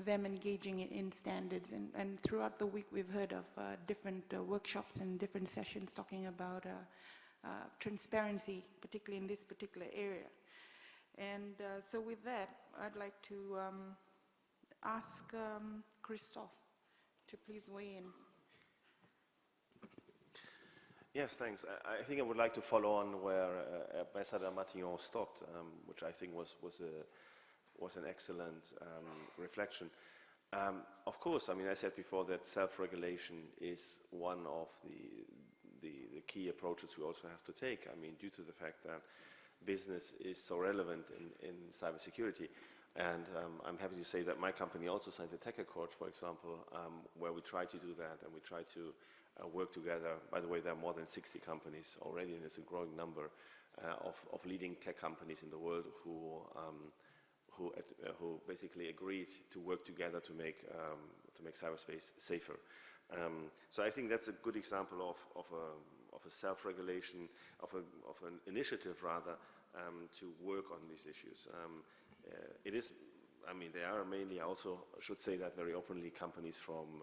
them engaging in standards. And throughout the week we've heard of different workshops and different sessions talking about transparency, particularly in this particular area. And so with that, I'd like to ask Christophe to please weigh in. Yes, thanks. I think I would like to follow on where Ambassador Martignon stopped, which I think was an excellent reflection. Of course, I mean, I said before that self-regulation is one of the key approaches we also have to take. I mean, due to the fact that business is so relevant in cybersecurity. And I'm happy to say that my company also signed the Tech Accord, for example, where we try to do that and we try to work together. By the way, there are more than 60 companies already, and it's a growing number of leading tech companies in the world who basically agreed to work together to make cyberspace safer. So I think that's a good example of a self-regulation, of an initiative rather, to work on these issues. It is, I mean, they are mainly, I also should say that very openly, companies from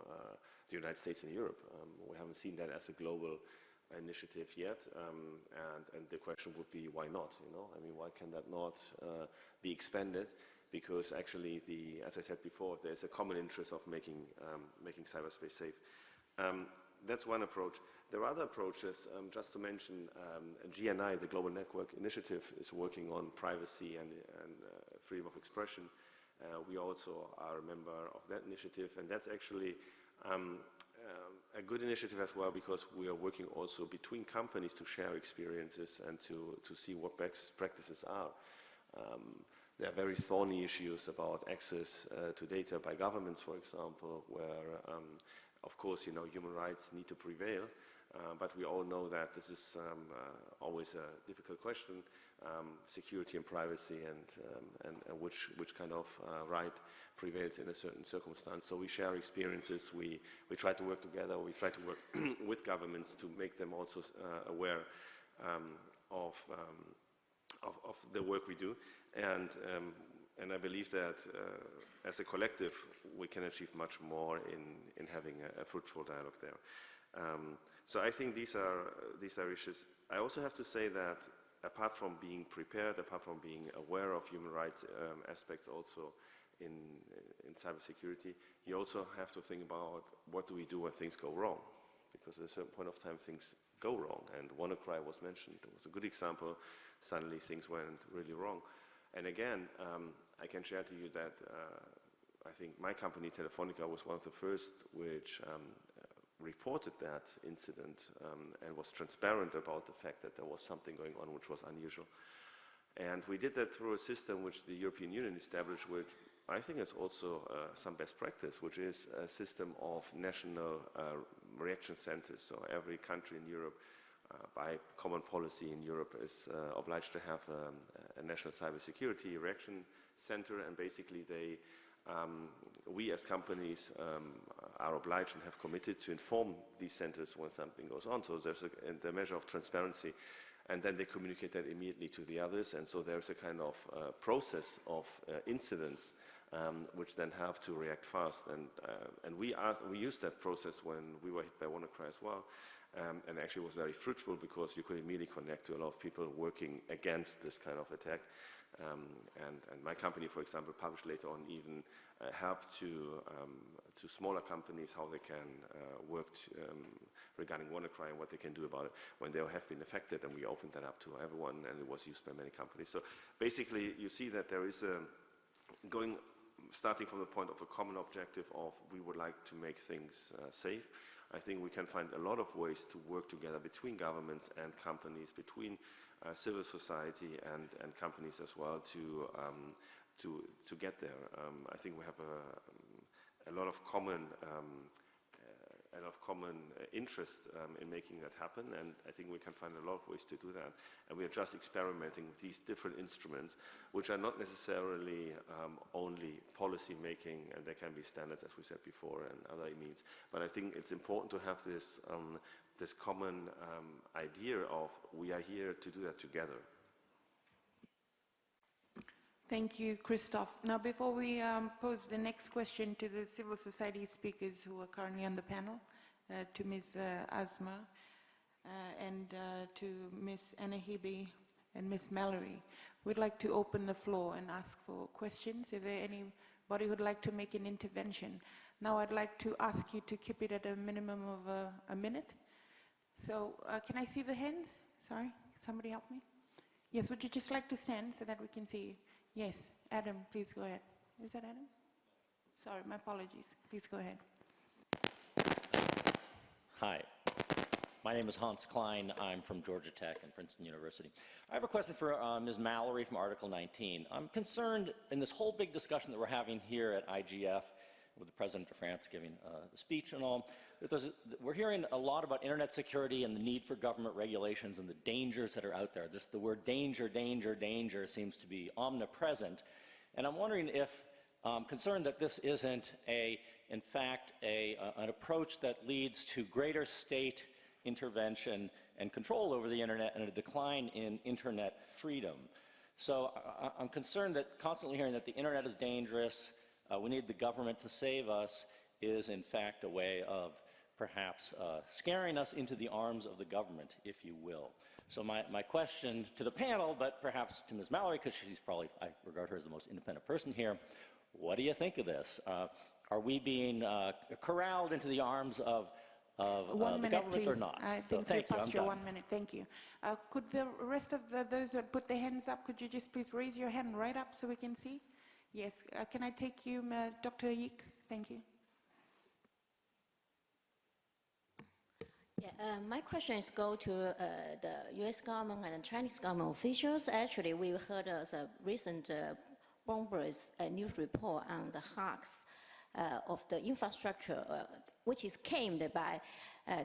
the United States and Europe. We haven't seen that as a global initiative yet, and the question would be, why not? You know, I mean, why can that not be expanded? Because actually, as I said before, there's a common interest of making cyberspace safe. That's one approach. There are other approaches. Just to mention, GNI, the Global Network Initiative, is working on privacy and freedom of expression. We also are a member of that initiative, and that's actually a good initiative as well, because we are working also between companies to share experiences and to see what best practices are. There are very thorny issues about access to data by governments, for example, where, of course, you know, human rights need to prevail. But we all know that this is always a difficult question, security and privacy, and which kind of right prevails in a certain circumstance. So we share experiences, we try to work together, we try to work with governments to make them also aware of the work we do. And I believe that as a collective, we can achieve much more in having a fruitful dialogue there. So I think these are issues. I also have to say that apart from being prepared, apart from being aware of human rights aspects also in cybersecurity, you also have to think about what do we do when things go wrong, because at a certain point of time things go wrong, and WannaCry was mentioned. It was a good example. Suddenly things went really wrong. And again, I can share to you that I think my company, Telefonica, was one of the first which reported that incident and was transparent about the fact that there was something going on which was unusual. And we did that through a system which the European Union established, which I think is also some best practice, which is a system of national reaction centers. So every country in Europe, by common policy in Europe, is obliged to have a national cybersecurity reaction center, and basically we as companies are obliged and have committed to inform these centers when something goes on. So there's a measure of transparency, and then they communicate that immediately to the others, and so there's a kind of process of incidents which then help to react fast. And we used that process when we were hit by WannaCry as well. and actually was very fruitful because you could immediately connect to a lot of people working against this kind of attack. And my company, for example, published later on even help to smaller companies how they can work regarding WannaCry and what they can do about it when they have been affected, and we opened that up to everyone, and it was used by many companies. So basically, you see that there is starting from the point of a common objective of we would like to make things safe. I think we can find a lot of ways to work together between governments and companies, between civil society and companies as well to get there. I think we have a lot of common interest in making that happen, and I think we can find a lot of ways to do that. And we are just experimenting with these different instruments, which are not necessarily only policy making, and there can be standards, as we said before, and other means. But I think it's important to have this this common idea of we are here to do that together. Thank you, Christoph. Now, before we pose the next question to the civil society speakers who are currently on the panel, to Ms. Asma and to Ms. Anahibi and Ms. Mallory, we'd like to open the floor and ask for questions. If there anybody who would like to make an intervention. Now, I'd like to ask you to keep it at a minimum of a minute. So, can I see the hands? Sorry, somebody help me? Yes, would you just like to stand so that we can see you? Yes, Adam, please go ahead. Is that Adam? Sorry, my apologies. Please go ahead. Hi, my name is Hans Klein. I'm from Georgia Tech and Princeton University. I have a question for Ms. Mallory from Article 19. I'm concerned in this whole big discussion that we're having here at IGF with the President of France giving the speech and all, we're hearing a lot about internet security and the need for government regulations and the dangers that are out there. Just the word danger, danger, danger seems to be omnipresent. And I'm wondering if, concerned that this isn't in fact, an approach that leads to greater state intervention and control over the internet and a decline in internet freedom. So I'm concerned that constantly hearing that the internet is dangerous, we need the government to save us, is in fact a way of perhaps scaring us into the arms of the government, if you will. So my question to the panel, but perhaps to Ms. Mallory, because she's probably, I regard her as the most independent person here, what do you think of this? Are we being corralled into the arms of the government, please, or not? I think you passed your 1 minute. Thank you. Could the rest of those who put their hands up, could you just please raise your hand right up so we can see? Yes. Can I take you, Dr. Yik? Thank you. Yeah, my question is go to the U.S. government and Chinese government officials. Actually, we heard a recent Bloomberg's news report on the hacks of the infrastructure, which is claimed by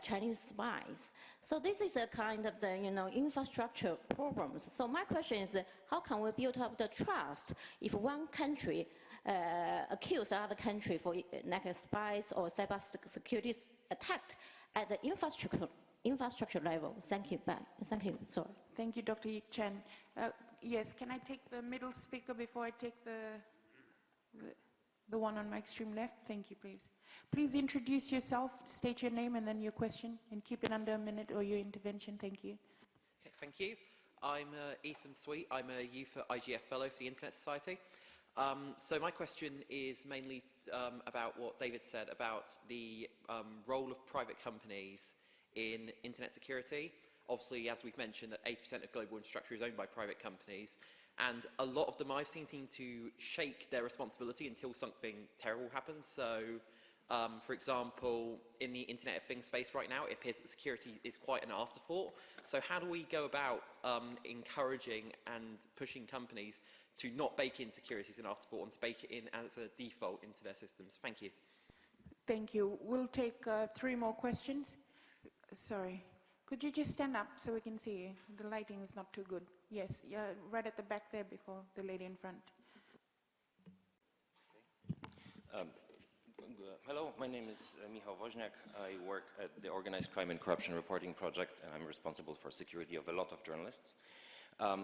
Chinese spies. So this is a kind of the infrastructure problems. So my question is, how can we build up the trust if one country accuse other country for like spies or cyber security attacked at the infrastructure level? Thank you. Thank you. Sorry. Thank you, Dr. Yik Chen. Yes, can I take the middle speaker before I take the one on my extreme left? Thank you, please. Please introduce yourself, state your name and then your question, and keep it under a minute or your intervention. Thank you. Okay, thank you. I'm Ethan Sweet. I'm a youth at IGF Fellow for the Internet Society. So my question is mainly about what David said about the role of private companies in internet security. Obviously, as we've mentioned, that 80% of global infrastructure is owned by private companies, and a lot of them I've seen seem to shake their responsibility until something terrible happens. So, for example, in the Internet of Things space right now, it appears that security is quite an afterthought. So how do we go about encouraging and pushing companies to not bake in security as an afterthought and to bake it in as a default into their systems? Thank you. Thank you. We'll take 3 more questions. Sorry. Could you just stand up so we can see you? The lighting is not too good. Yes, right at the back there before the lady in front. Hello, my name is Michał Woźniak. I work at the Organized Crime and Corruption Reporting Project, and I'm responsible for security of a lot of journalists.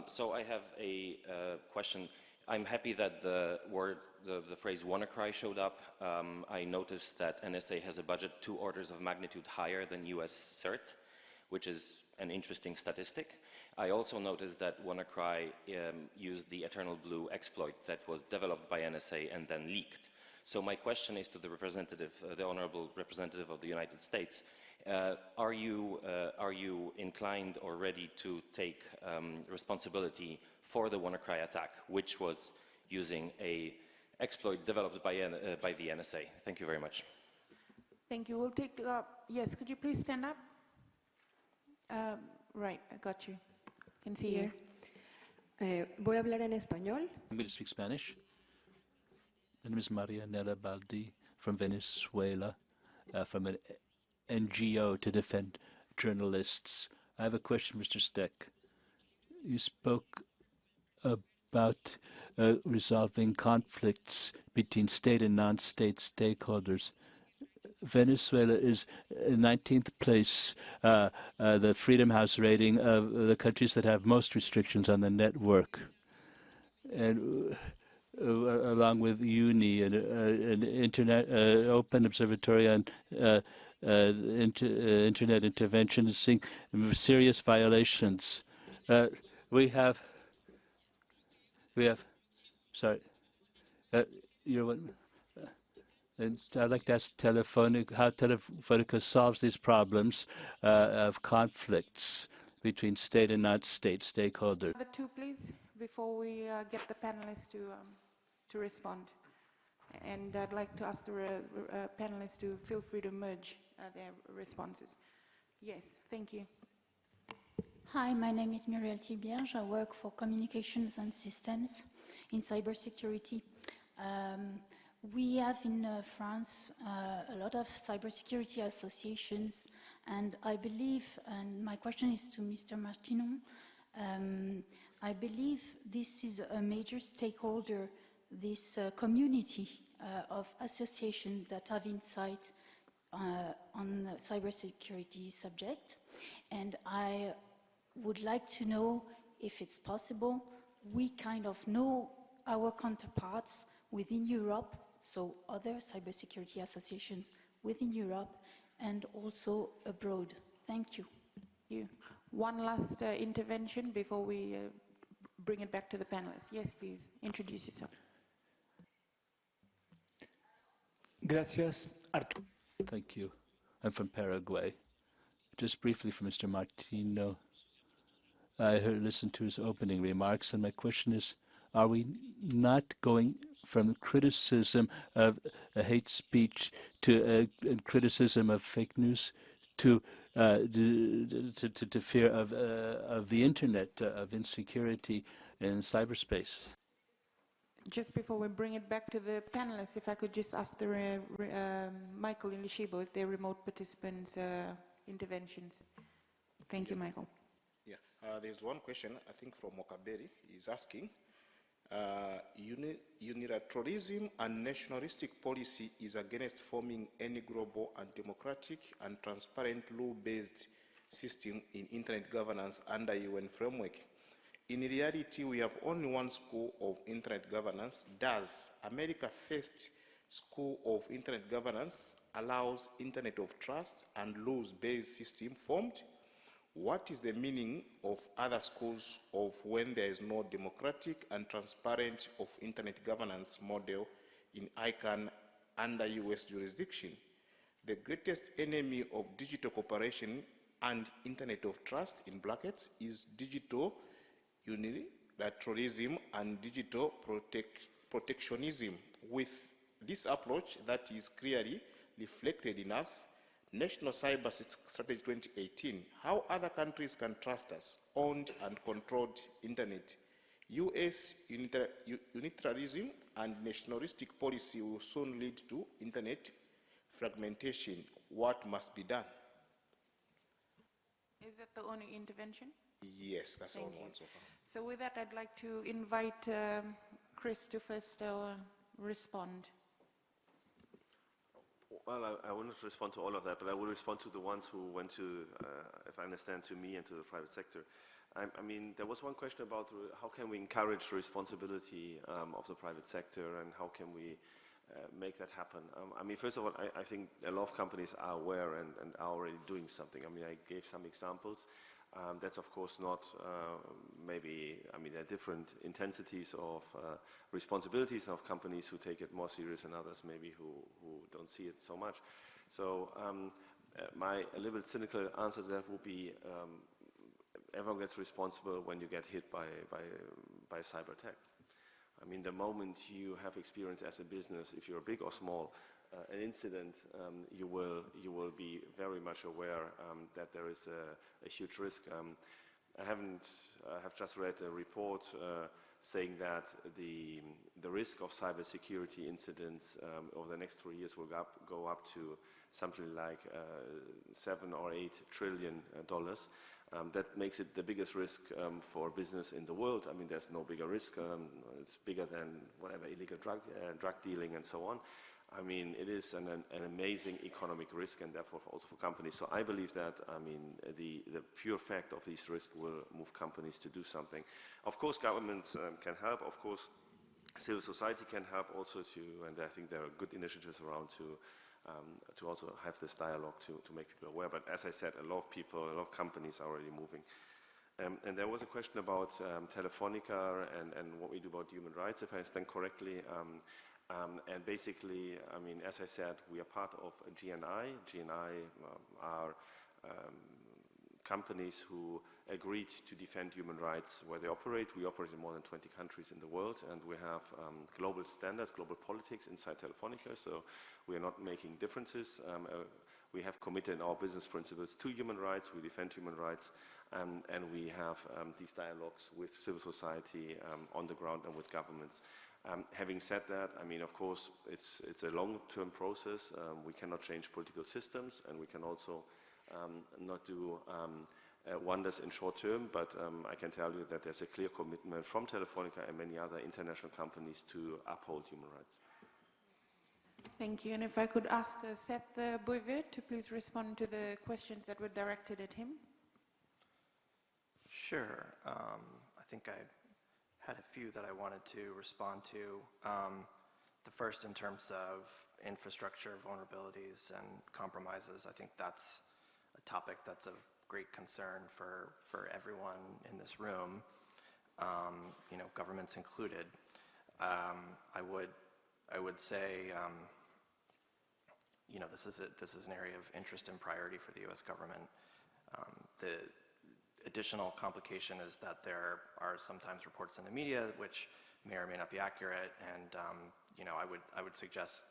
So I have a question. I'm happy that the phrase WannaCry showed up. I noticed that NSA has a budget 2 orders of magnitude higher than US CERT. which is an interesting statistic. I also noticed that WannaCry used the Eternal Blue exploit that was developed by NSA and then leaked. So my question is to the representative, the honorable representative of the United States. Are you inclined or ready to take responsibility for the WannaCry attack, which was using a exploit developed by the NSA? Thank you very much. Thank you. We'll take, yes, could you please stand up? Right, I got you. Can see you. Voy a hablar en español. I'm going to speak Spanish. My name is Maria Nela Baldi from Venezuela, from an NGO to defend journalists. I have a question, Mr. Steck. You spoke about resolving conflicts between state and non-state stakeholders. Venezuela is in 19th place, the Freedom House rating of the countries that have most restrictions on the network. And along with UNI and an internet open observatory on internet intervention, seeing serious violations. We have. Sorry. You're one. And I'd like to ask how Telefonica solves these problems of conflicts between state and non-state stakeholders. The two, please, before we get the panelists to respond. And I'd like to ask the panelists to feel free to merge their responses. Yes, thank you. Hi, my name is Muriel Thibierge. I work for communications and systems in cybersecurity. We have in France a lot of cybersecurity associations, and I believe, and my question is to Mr. Martinon, I believe this is a major stakeholder, this community of associations that have insight on the cybersecurity subject, and I would like to know if it's possible, we kind of know our counterparts within Europe, so other cybersecurity associations within Europe and also abroad. Thank you. One last intervention before we bring it back to the panelists. Yes, please, introduce yourself. Gracias. Thank you. I'm from Paraguay. Just briefly for Mr. Martino, I listened to his opening remarks, and my question is, are we not going from criticism of hate speech to criticism of fake news to fear of the internet, of insecurity in cyberspace? Just before we bring it back to the panelists, if I could just ask the Michael and Lishibo if they're remote participants' interventions. Thank you, Michael. Yeah, there's one question, I think, from Mokaberi. He's asking, unilateralism and nationalistic policy is against forming any global and democratic and transparent law-based system in internet governance under UN framework. In reality, we have only one school of internet governance. Does America First School of Internet Governance allows internet of trust and laws-based system formed? What is the meaning of other schools of when there is no democratic and transparent of internet governance model in ICANN under US jurisdiction? The greatest enemy of digital cooperation and internet of trust, in brackets, is digital unilateralism and digital protectionism. With this approach that is clearly reflected in us, National Cyber Strategy 2018, how other countries can trust us, owned and controlled internet. US unitarianism and nationalistic policy will soon lead to internet fragmentation. What must be done? Is that the only intervention? Yes, that's the Thank only you. one so far. So with that, I'd like to invite Chris to first respond. Well, I wouldn't respond to all of that, but I will respond to the ones who went to, if I understand, to me and to the private sector. I mean, there was one question about how can we encourage responsibility of the private sector, and how can we make that happen. I mean, first of all, I think a lot of companies are aware and are already doing something. I mean, I gave some examples. That's of course not maybe, I mean, there are different intensities of responsibilities of companies who take it more serious and others maybe who don't see it so much. So my a little bit cynical answer to that would be everyone gets responsible when you get hit by cyber attack. I mean, the moment you have experience as a business, if you're big or small, an incident, you will be very much aware that there is a huge risk. I have just read a report saying that the risk of cybersecurity incidents over the next 3 years will go up to something like $7 or $8 trillion. That makes it the biggest risk for business in the world. I mean, there's no bigger risk. It's bigger than whatever illegal drug dealing and so on. I mean, it is an amazing economic risk, and therefore also for companies. So I believe that, I mean, the pure fact of these risks will move companies to do something. Of course, governments can help. Of course, civil society can help also to, and I think there are good initiatives around to also have this dialogue to make people aware. But as I said, a lot of people, a lot of companies are already moving. And there was a question about Telefonica and what we do about human rights, if I understand correctly. And basically, I mean, as I said, we are part of GNI. GNI are companies who agreed to defend human rights where they operate. We operate in more than 20 countries in the world, and we have global standards, global politics inside Telefonica, so we are not making differences. We have committed in our business principles to human rights, we defend human rights, and we have these dialogues with civil society on the ground and with governments. Having said that, I mean, of course, it's a long-term process. We cannot change political systems, and we can also not do wonders in short term, but I can tell you that there's a clear commitment from Telefonica and many other international companies to uphold human rights. Thank you. And if I could ask Seth Boyver to please respond to the questions that were directed at him. Sure. I think I had a few that I wanted to respond to. The first in terms of infrastructure vulnerabilities and compromises. I think that's a topic that's of great concern for everyone in this room, you know, governments included. I would say, you know, this is an area of interest and priority for the U.S. government. The additional complication is that there are sometimes reports in the media which may or may not be accurate, and you know, I would suggest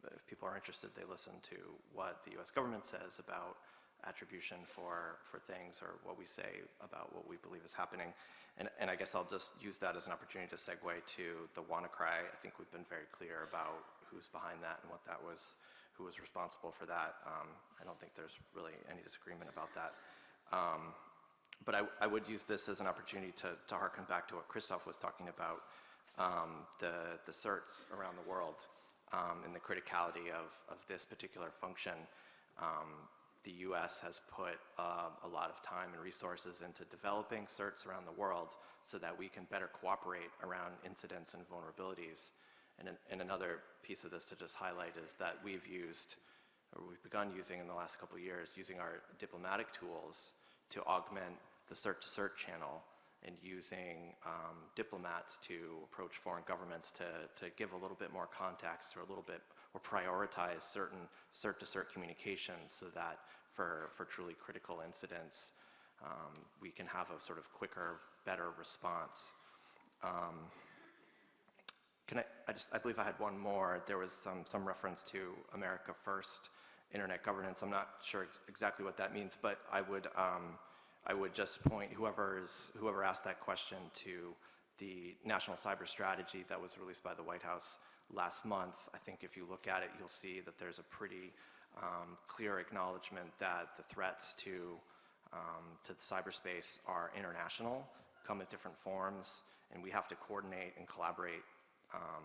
that if people are interested, they listen to what the U.S. government says about attribution for things, or what we say about what we believe is happening. And I guess I'll just use that as an opportunity to segue to the WannaCry. I think we've been very clear about who's behind that and what that was, who was responsible for that. I don't think there's really any disagreement about that. But I would use this as an opportunity to harken back to what Christoph was talking about, the certs around the world, and the criticality of this particular function. The U.S. has put a lot of time and resources into developing certs around the world so that we can better cooperate around incidents and vulnerabilities. And another piece of this to just highlight is that we've begun using in the last couple of years, using our diplomatic tools to augment the cert-to-cert channel, and using diplomats to approach foreign governments to give a little bit more context, or a little bit, or prioritize certain cert-to-cert communications, so that for truly critical incidents, we can have a sort of quicker, better response. I believe I had one more. There was some reference to America First internet governance. I'm not sure exactly what that means, but I would just point whoever asked that question to the National Cyber Strategy that was released by the White House last month. I think if you look at it, you'll see that there's a pretty clear acknowledgement that the threats to the cyberspace are international, come in different forms, and we have to coordinate and collaborate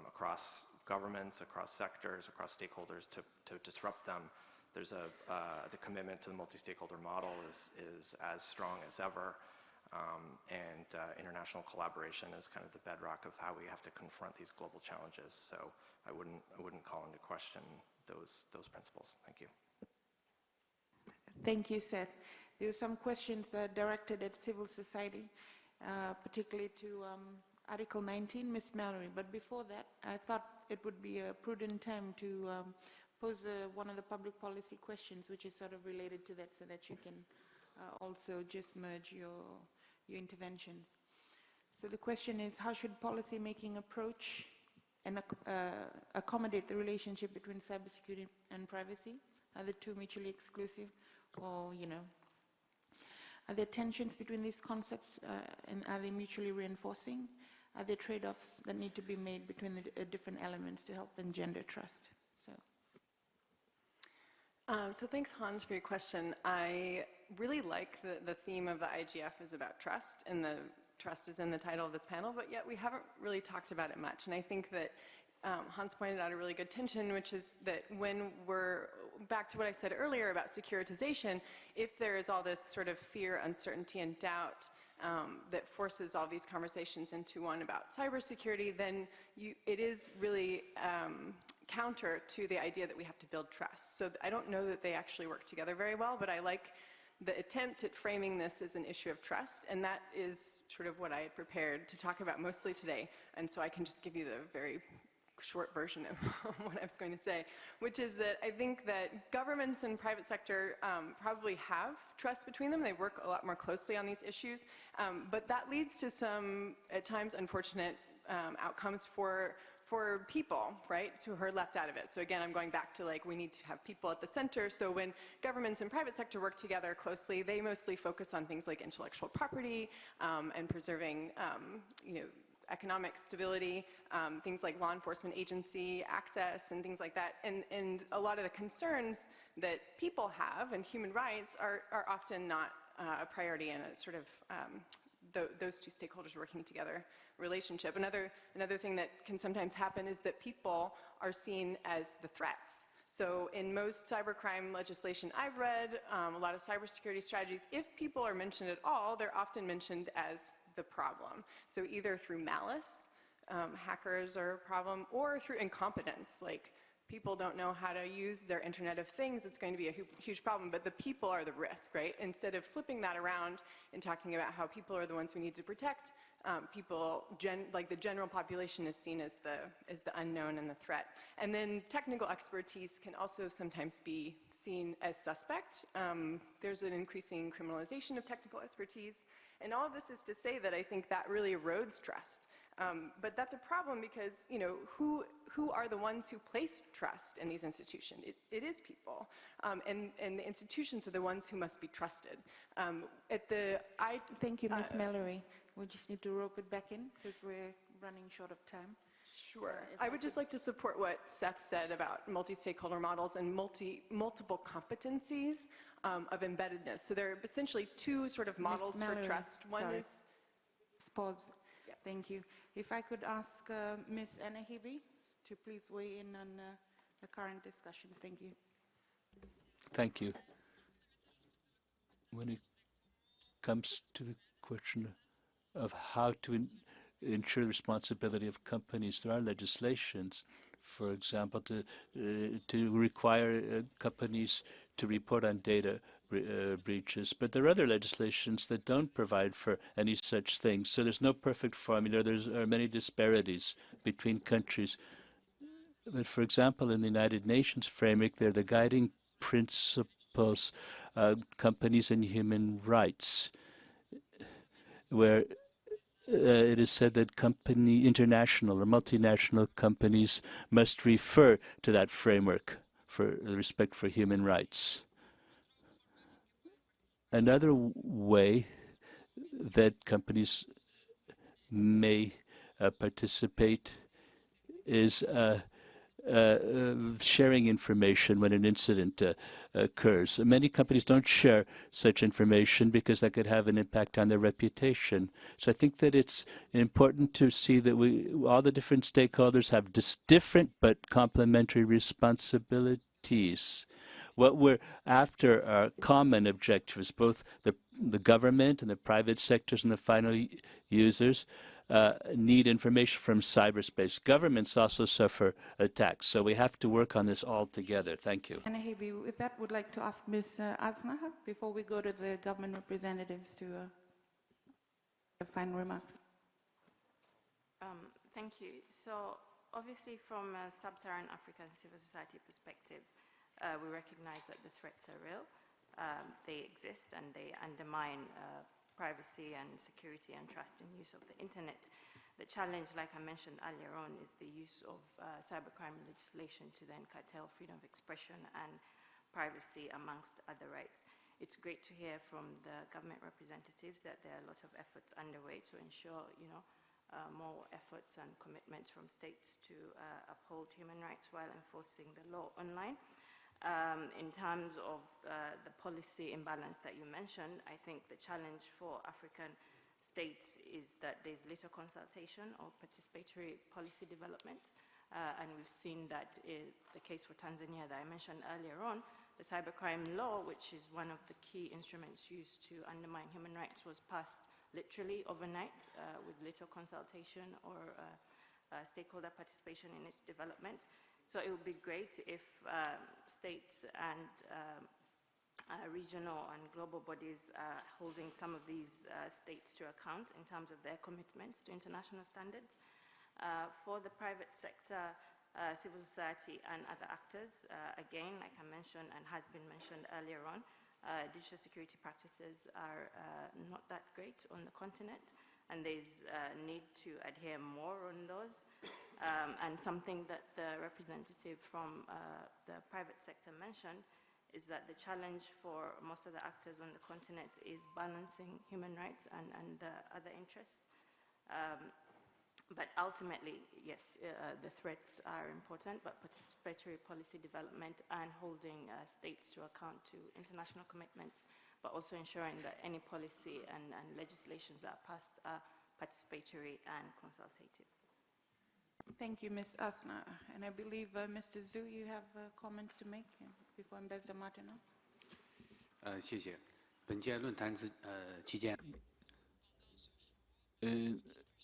across governments, across sectors, across stakeholders to disrupt them. There's the commitment to the multi-stakeholder model is as strong as ever. International collaboration is kind of the bedrock of how we have to confront these global challenges. So I wouldn't call into question those principles. Thank you. Thank you, Seth. There were some questions directed at civil society, particularly to Article 19, Ms. Mallory. But before that, I thought it would be a prudent time to pose one of the public policy questions, which is sort of related to that, so that you can also just merge your interventions. So the question is, how should policy-making approach and accommodate the relationship between cybersecurity and privacy? Are the two mutually exclusive, or, you know, are there tensions between these concepts, and are they mutually reinforcing? Are there trade-offs that need to be made between the different elements to help engender trust? So thanks, Hans, for your question. I really like the theme of the IGF is about trust, and the trust is in the title of this panel, but yet we haven't really talked about it much. And I think that Hans pointed out a really good tension, which is that when we're back to what I said earlier about securitization, if there is all this sort of fear, uncertainty, and doubt that forces all these conversations into one about cybersecurity, then it is really counter to the idea that we have to build trust. So I don't know that they actually work together very well, but I like the attempt at framing this as an issue of trust, and that is sort of what I had prepared to talk about mostly today. And so I can just give you the very short version of what I was going to say, which is that I think that governments and private sector probably have trust between them. They work a lot more closely on these issues, but that leads to some, at times, unfortunate outcomes for people, right, who are left out of it. So again, I'm going back to, like, we need to have people at the center. So when governments and private sector work together closely, they mostly focus on things like intellectual property and preserving, you know, economic stability, things like law enforcement agency access and things like that. And a lot of the concerns that people have and human rights are often not a priority in a sort of those two stakeholders working together relationship. Another thing that can sometimes happen is that people are seen as the threats. So in most cybercrime legislation I've read, a lot of cybersecurity strategies, if people are mentioned at all, they're often mentioned as the problem. So either through malice, hackers are a problem, or through incompetence, like people don't know how to use their Internet of Things, it's going to be a huge problem, but the people are the risk, right? Instead of flipping that around and talking about how people are the ones we need to protect, people, like the general population is seen as the unknown and the threat. And then technical expertise can also sometimes be seen as suspect. There's an increasing criminalization of technical expertise. And all of this is to say that I think that really erodes trust. But that's a problem because, you know, who are the ones who place trust in these institutions? It is people. And the institutions are the ones who must be trusted. Thank you, Ms. Mallory. We just need to rope it back in because we're running short of time. Sure. I would just like to support what Seth said about multi-stakeholder models and multiple competencies of embeddedness. So there are essentially two sort of models for trust. One is... Pause. Yeah. Thank you. If I could ask Ms. Anahibi to please weigh in on the current discussions. Thank you. Thank you. When it comes to the question of how to ensure the responsibility of companies, there are legislations, for example, to require companies to report on data breaches. But there are other legislations that don't provide for any such things. So there's no perfect formula. There are many disparities between countries. But for example, in the United Nations framework, they're the guiding principles, companies and human rights, where it is said that international or multinational companies must refer to that framework for respect for human rights. Another way that companies may participate is sharing information when an incident occurs. Many companies don't share such information because that could have an impact on their reputation. So I think that it's important to see that all the different stakeholders have different but complementary responsibilities. What we're after are common objectives. Both the government and the private sectors and the final users need information from cyberspace. Governments also suffer attacks, so we have to work on this all together. Thank you. And Hebi, with that, would like to ask Ms. Asna before we go to the government representatives to the final remarks. Thank you. So obviously from a sub-Saharan African civil society perspective, we recognize that the threats are real. They exist and they undermine privacy and security and trust in use of the internet. The challenge, like I mentioned earlier on, is the use of cybercrime legislation to then curtail freedom of expression and privacy amongst other rights. It's great to hear from the government representatives that there are a lot of efforts underway to ensure, more efforts and commitments from states to uphold human rights while enforcing the law online. In terms of the policy imbalance that you mentioned, I think the challenge for African states is that there's little consultation or participatory policy development. And we've seen that the case for Tanzania that I mentioned earlier on, the cybercrime law, which is one of the key instruments used to undermine human rights, was passed literally overnight with little consultation or stakeholder participation in its development. So it would be great if states and regional and global bodies are holding some of these states to account in terms of their commitments to international standards. For the private sector, civil society and other actors, again, like I mentioned and has been mentioned earlier on, digital security practices are not that great on the continent, and there's a need to adhere more on those. And something that the representative from the private sector mentioned is that the challenge for most of the actors on the continent is balancing human rights and the other interests. But ultimately, yes, the threats are important, but participatory policy development and holding states to account to international commitments, but also ensuring that any policy and legislations that are passed are participatory and consultative. Thank you, Ms. Asna. And I believe, Mr. Zhu, you have comments to make before Ambassador Martineau. 谢谢。本届论坛期間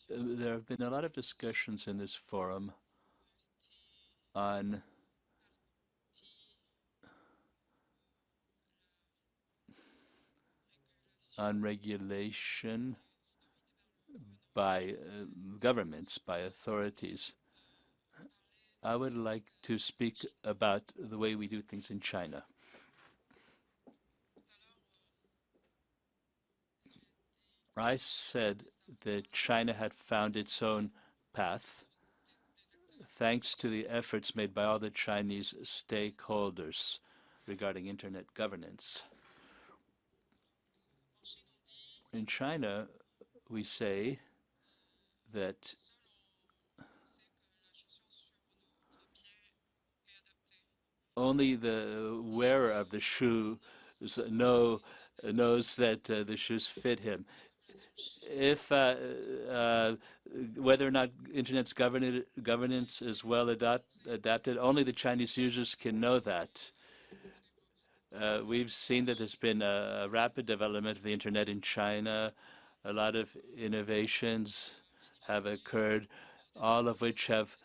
There have been a lot of discussions in this forum on regulation by governments, by authorities. I would like to speak about the way we do things in China. I said that China had found its own path thanks to the efforts made by all the Chinese stakeholders regarding internet governance. In China, we say that only the wearer of the shoe knows that the shoes fit him. If whether or not internet's governance is well adapted, only the Chinese users can know that. We've seen that there's been a rapid development of the internet in China. A lot of innovations have occurred, all of which have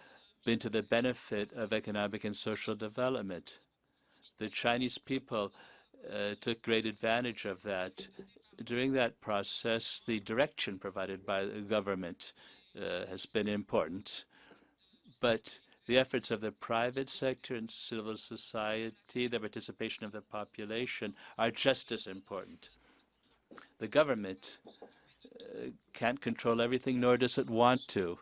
been to the benefit of economic and social development. The Chinese people took great advantage of that. During that process, the direction provided by the government has been important. But the efforts of the private sector and civil society, the participation of the population, are just as important. The government can't control everything, nor does it want to.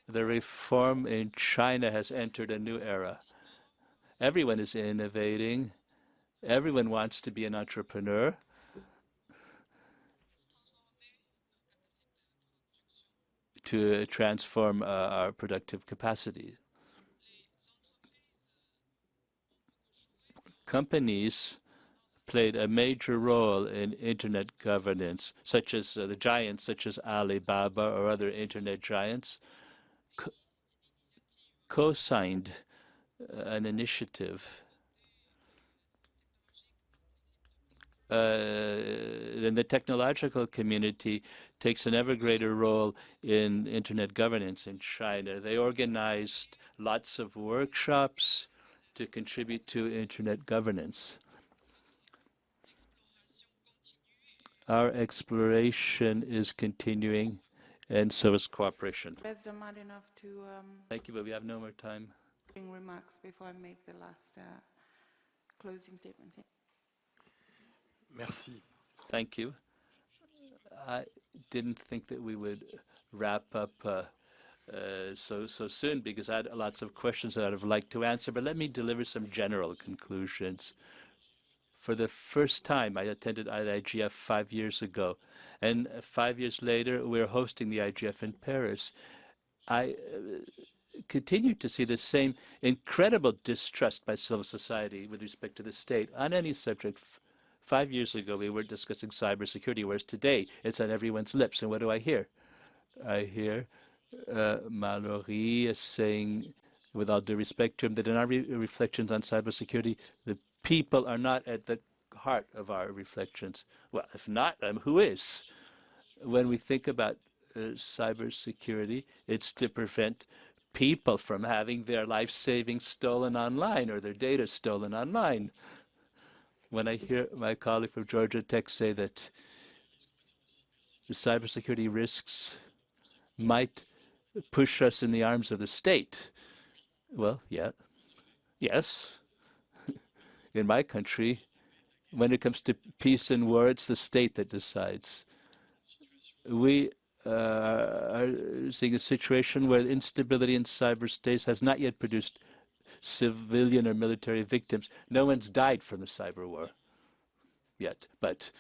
The reform in China has entered a new era. Everyone is innovating. Everyone wants to be an entrepreneur. To transform our productive capacity. Companies played a major role in internet governance, such as the giants such as Alibaba or other internet giants, co-signed an initiative then the technological community takes an ever greater role in internet governance in China. They organized lots of workshops to contribute to internet governance. Our exploration is continuing, and so is cooperation. President Martinov to Thank you, but we have no more time. remarks before I make the last closing statement. Merci. Thank you. I didn't think that we would wrap up so soon because I had lots of questions that I'd have liked to answer, but let me deliver some general conclusions. For the first time, I attended IGF 5 years ago, and 5 years later, we're hosting the IGF in Paris. I continue to see the same incredible distrust by civil society with respect to the state on any subject. 5 years ago, we were discussing cybersecurity, whereas today, it's on everyone's lips. And what do I hear? I hear Mallory saying, with all due respect to him, that in our reflections on cybersecurity, the people are not at the heart of our reflections. Well, if not, who is? When we think about cybersecurity, it's to prevent people from having their life savings stolen online or their data stolen online. When I hear my colleague from Georgia Tech say that the cybersecurity risks might push us in the arms of the state, well, yeah, yes. In my country, when it comes to peace and war, it's the state that decides. We are seeing a situation where instability in cyberspace has not yet produced civilian or military victims. No one's died from the cyber war yet. But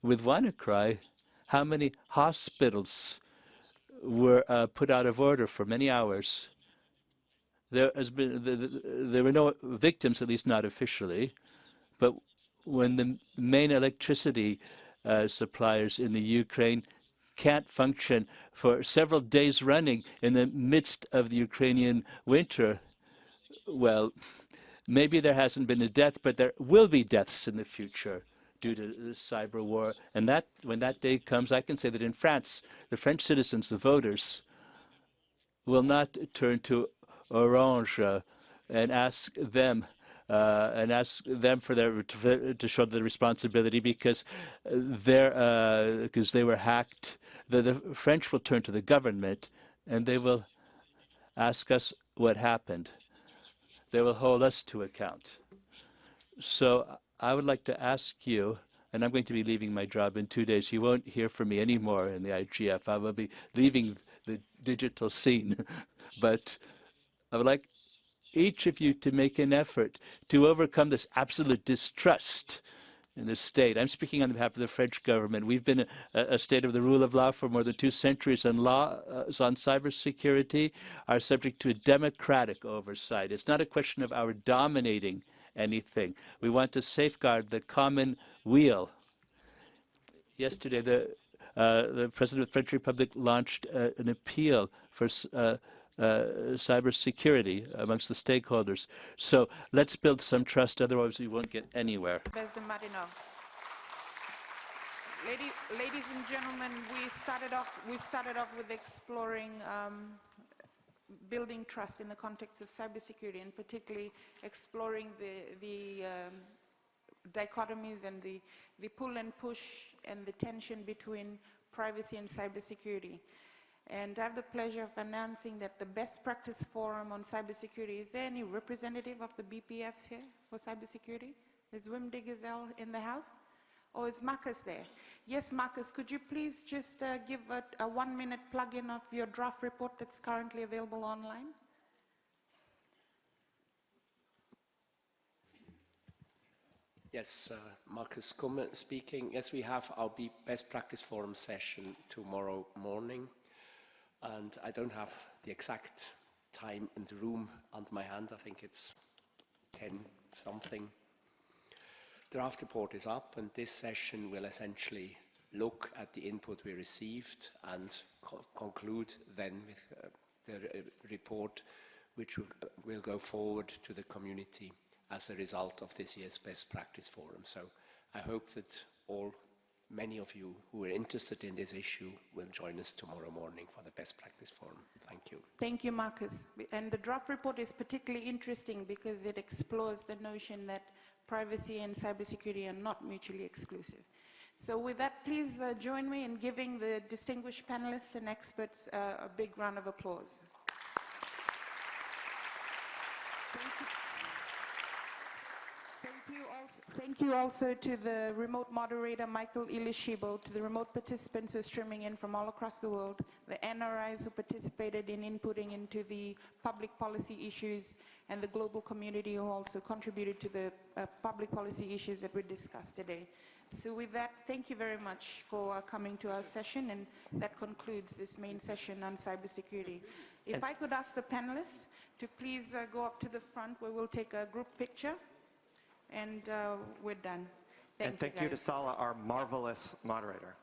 with WannaCry, how many hospitals were put out of order for many hours? There were no victims, at least not officially. But when the main electricity suppliers in the Ukraine can't function for several days running in the midst of the Ukrainian winter, well, maybe there hasn't been a death, but there will be deaths in the future due to the cyber war. And that, when that day comes, I can say that in France, the French citizens, the voters, will not turn to Orange and ask them for their to show the responsibility because they were hacked. The French will turn to the government and they will ask us what happened. They will hold us to account. So I would like to ask you, and I'm going to be leaving my job in 2 days. You won't hear from me anymore in the IGF. I will be leaving the digital scene. But I would like each of you to make an effort to overcome this absolute distrust in the state. I'm speaking on behalf of the French government. We've been a state of the rule of law for more than 2 centuries, and laws on cybersecurity are subject to a democratic oversight. It's not a question of our dominating anything. We want to safeguard the common weal. Yesterday, the President of the French Republic launched an appeal for cybersecurity amongst the stakeholders. So let's build some trust, otherwise we won't get anywhere. President Martinov. Ladies and gentlemen, we started off with exploring building trust in the context of cybersecurity, and particularly exploring the dichotomies and the pull and push and the tension between privacy and cybersecurity. And I have the pleasure of announcing that the Best Practice Forum on Cybersecurity, is there any representative of the BPFs here for cybersecurity? Is Wim de Gazelle in the house? Or is Marcus there? Yes, Marcus, could you please just give a 1-minute plug-in of your draft report that's currently available online? Yes, Marcus Kummer speaking. Yes, we have our Best Practice Forum session tomorrow morning. And I don't have the exact time and room under my hand. I think it's 10-something. Draft report is up, and this session will essentially look at the input we received and conclude then with the report, which will go forward to the community as a result of this year's Best Practice Forum. So I hope that many of you who are interested in this issue will join us tomorrow morning for the best practice forum. Thank you. Thank you, Marcus. And the draft report is particularly interesting because it explores the notion that privacy and cybersecurity are not mutually exclusive. So with that, please join me in giving the distinguished panelists and experts a big round of applause. Thank you also to the remote moderator, Michael Ilishibo, to the remote participants who are streaming in from all across the world, the NRIs who participated in inputting into the public policy issues, and the global community who also contributed to the public policy issues that we discussed today. So with that, thank you very much for coming to our session, and that concludes this main session on cybersecurity. If I could ask the panelists to please go up to the front where we'll take a group picture. And we're done. Thank you to Salle, our marvelous moderator.